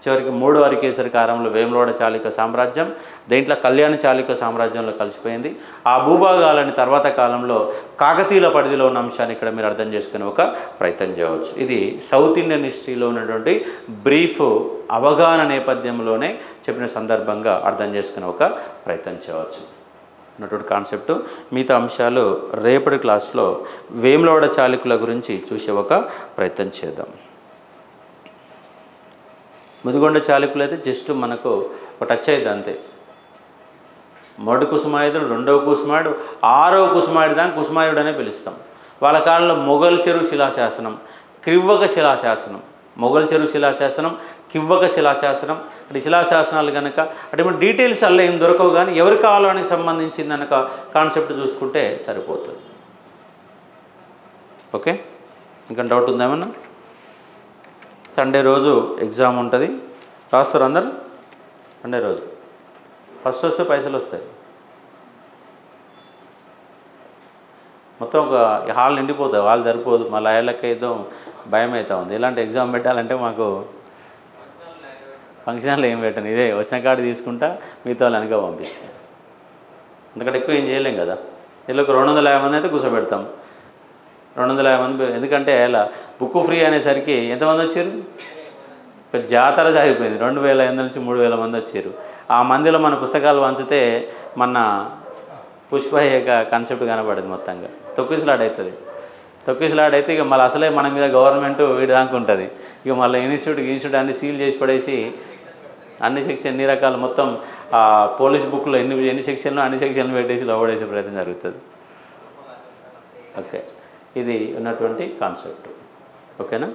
చివరికి 3వ అరకేసరి కాలంలో వేములవాడ చాళుక్య సామ్రాజ్యం దేంట్లో కళ్యాణ చాళుక్య సామ్రాజ్యంలో కలిసిపోయింది. ఆ భూభాగాలని తర్వాత కాలంలో కాకతీయుల పరిధిలో ఉన్న అంశాన్ని ఇక్కడ మీరు అర్థం చేసుకునే ఒక ప్రయత్నం చేయవచ్చు. ఇది సౌత్ ఇండియన్ హిస్టరీలో ఉన్నటువంటి బ్రీఫ్ అవగాహన నేపథ్యంలోనే చెప్పిన సందర్భంగా అర్థం చేసుకునే ఒక ప్రయత్నం చేయవచ్చు అన్నటువంటి కాన్సెప్టు. మిగతా అంశాలు రేపటి క్లాస్లో వేములవాడ చాళుక్యుల గురించి చూసే ఒక ప్రయత్నం చేద్దాం. ముదిగొండ చాళుక్యులు అయితే జస్ట్ మనకు ఒక టచ్ అయింది అంతే. మొదటి కుసుమాయుధుడు, 2వ కుసుమాయుడు, 6వ కుసుమాయుడు దాన్ని కుసుమాయుడు అనే పిలుస్తాం. వాళ్ళ కాలంలో మొఘల్ చెరువు శిలాశాసనం, క్రివ్వక శిలాశాసనం, మొఘల్ చెరువు శిలాశాసనం, కివ్వక శిలాశాసనం. అంటే శిలాశాసనాలు కనుక అటువంటి డీటెయిల్స్ అలా ఏం దొరకవు, కానీ ఎవరి కాలానికి సంబంధించింది కనుక కాన్సెప్ట్ చూసుకుంటే సరిపోతుంది. ఓకే, ఇంకా డౌట్ ఉందేమన్నా? సండే రోజు ఎగ్జామ్ ఉంటుంది, రాస్తారు అందరు. సండే రోజు ఫస్ట్ వస్తే పైసలు వస్తాయి. మొత్తం ఒక హాల్ నిండిపోతుంది, హాల్ సరిపోదు, మళ్ళీ అయ్యేళ్ళకి ఏదో భయం అవుతా ఉంది. ఇలాంటి ఎగ్జామ్ పెట్టాలంటే మాకు ఫంక్షన్లు ఏం పెట్టాను, ఇదే వచ్చిన కాడి తీసుకుంటా మిగతా వాళ్ళు వెనక పంపిస్తాం. ఎందుకంటే ఎక్కువ ఏం చేయలేం కదా. ఇలా ఒక 250 మంది అయితే కూర్చోబెడతాం. 250 మంది, ఎందుకంటే ఇలా బుక్ ఫ్రీ అనేసరికి ఎంతమంది వచ్చారు? ఒక జాతర జరిగిపోయింది. 2500 నుంచి 3000 మంది వచ్చారు. ఆ మందిలో మన పుస్తకాలు పంచితే మన పుష్ప యొక్క కాన్సెప్ట్ కనబడేది. మొత్తంగా తొక్కిసలాట అవుతుంది. తొక్కిసలాట అయితే ఇక మళ్ళీ అసలే మన మీద గవర్నమెంట్ వీడి దాకా ఉంటుంది. ఇక మళ్ళీ ఇన్స్టిట్యూట్ అన్ని సీల్ చేసి పడేసి అన్ని సెక్షన్ ఎన్ని రకాలు మొత్తం పోలీస్ బుక్లో ఎన్ని సెక్షన్లు అన్ని సెక్షన్లు పెట్టేసి లోపడేసే ప్రయత్నం జరుగుతుంది. ఓకే, ఇది ఉన్నటువంటి కాన్సెప్ట్. ఓకేనా?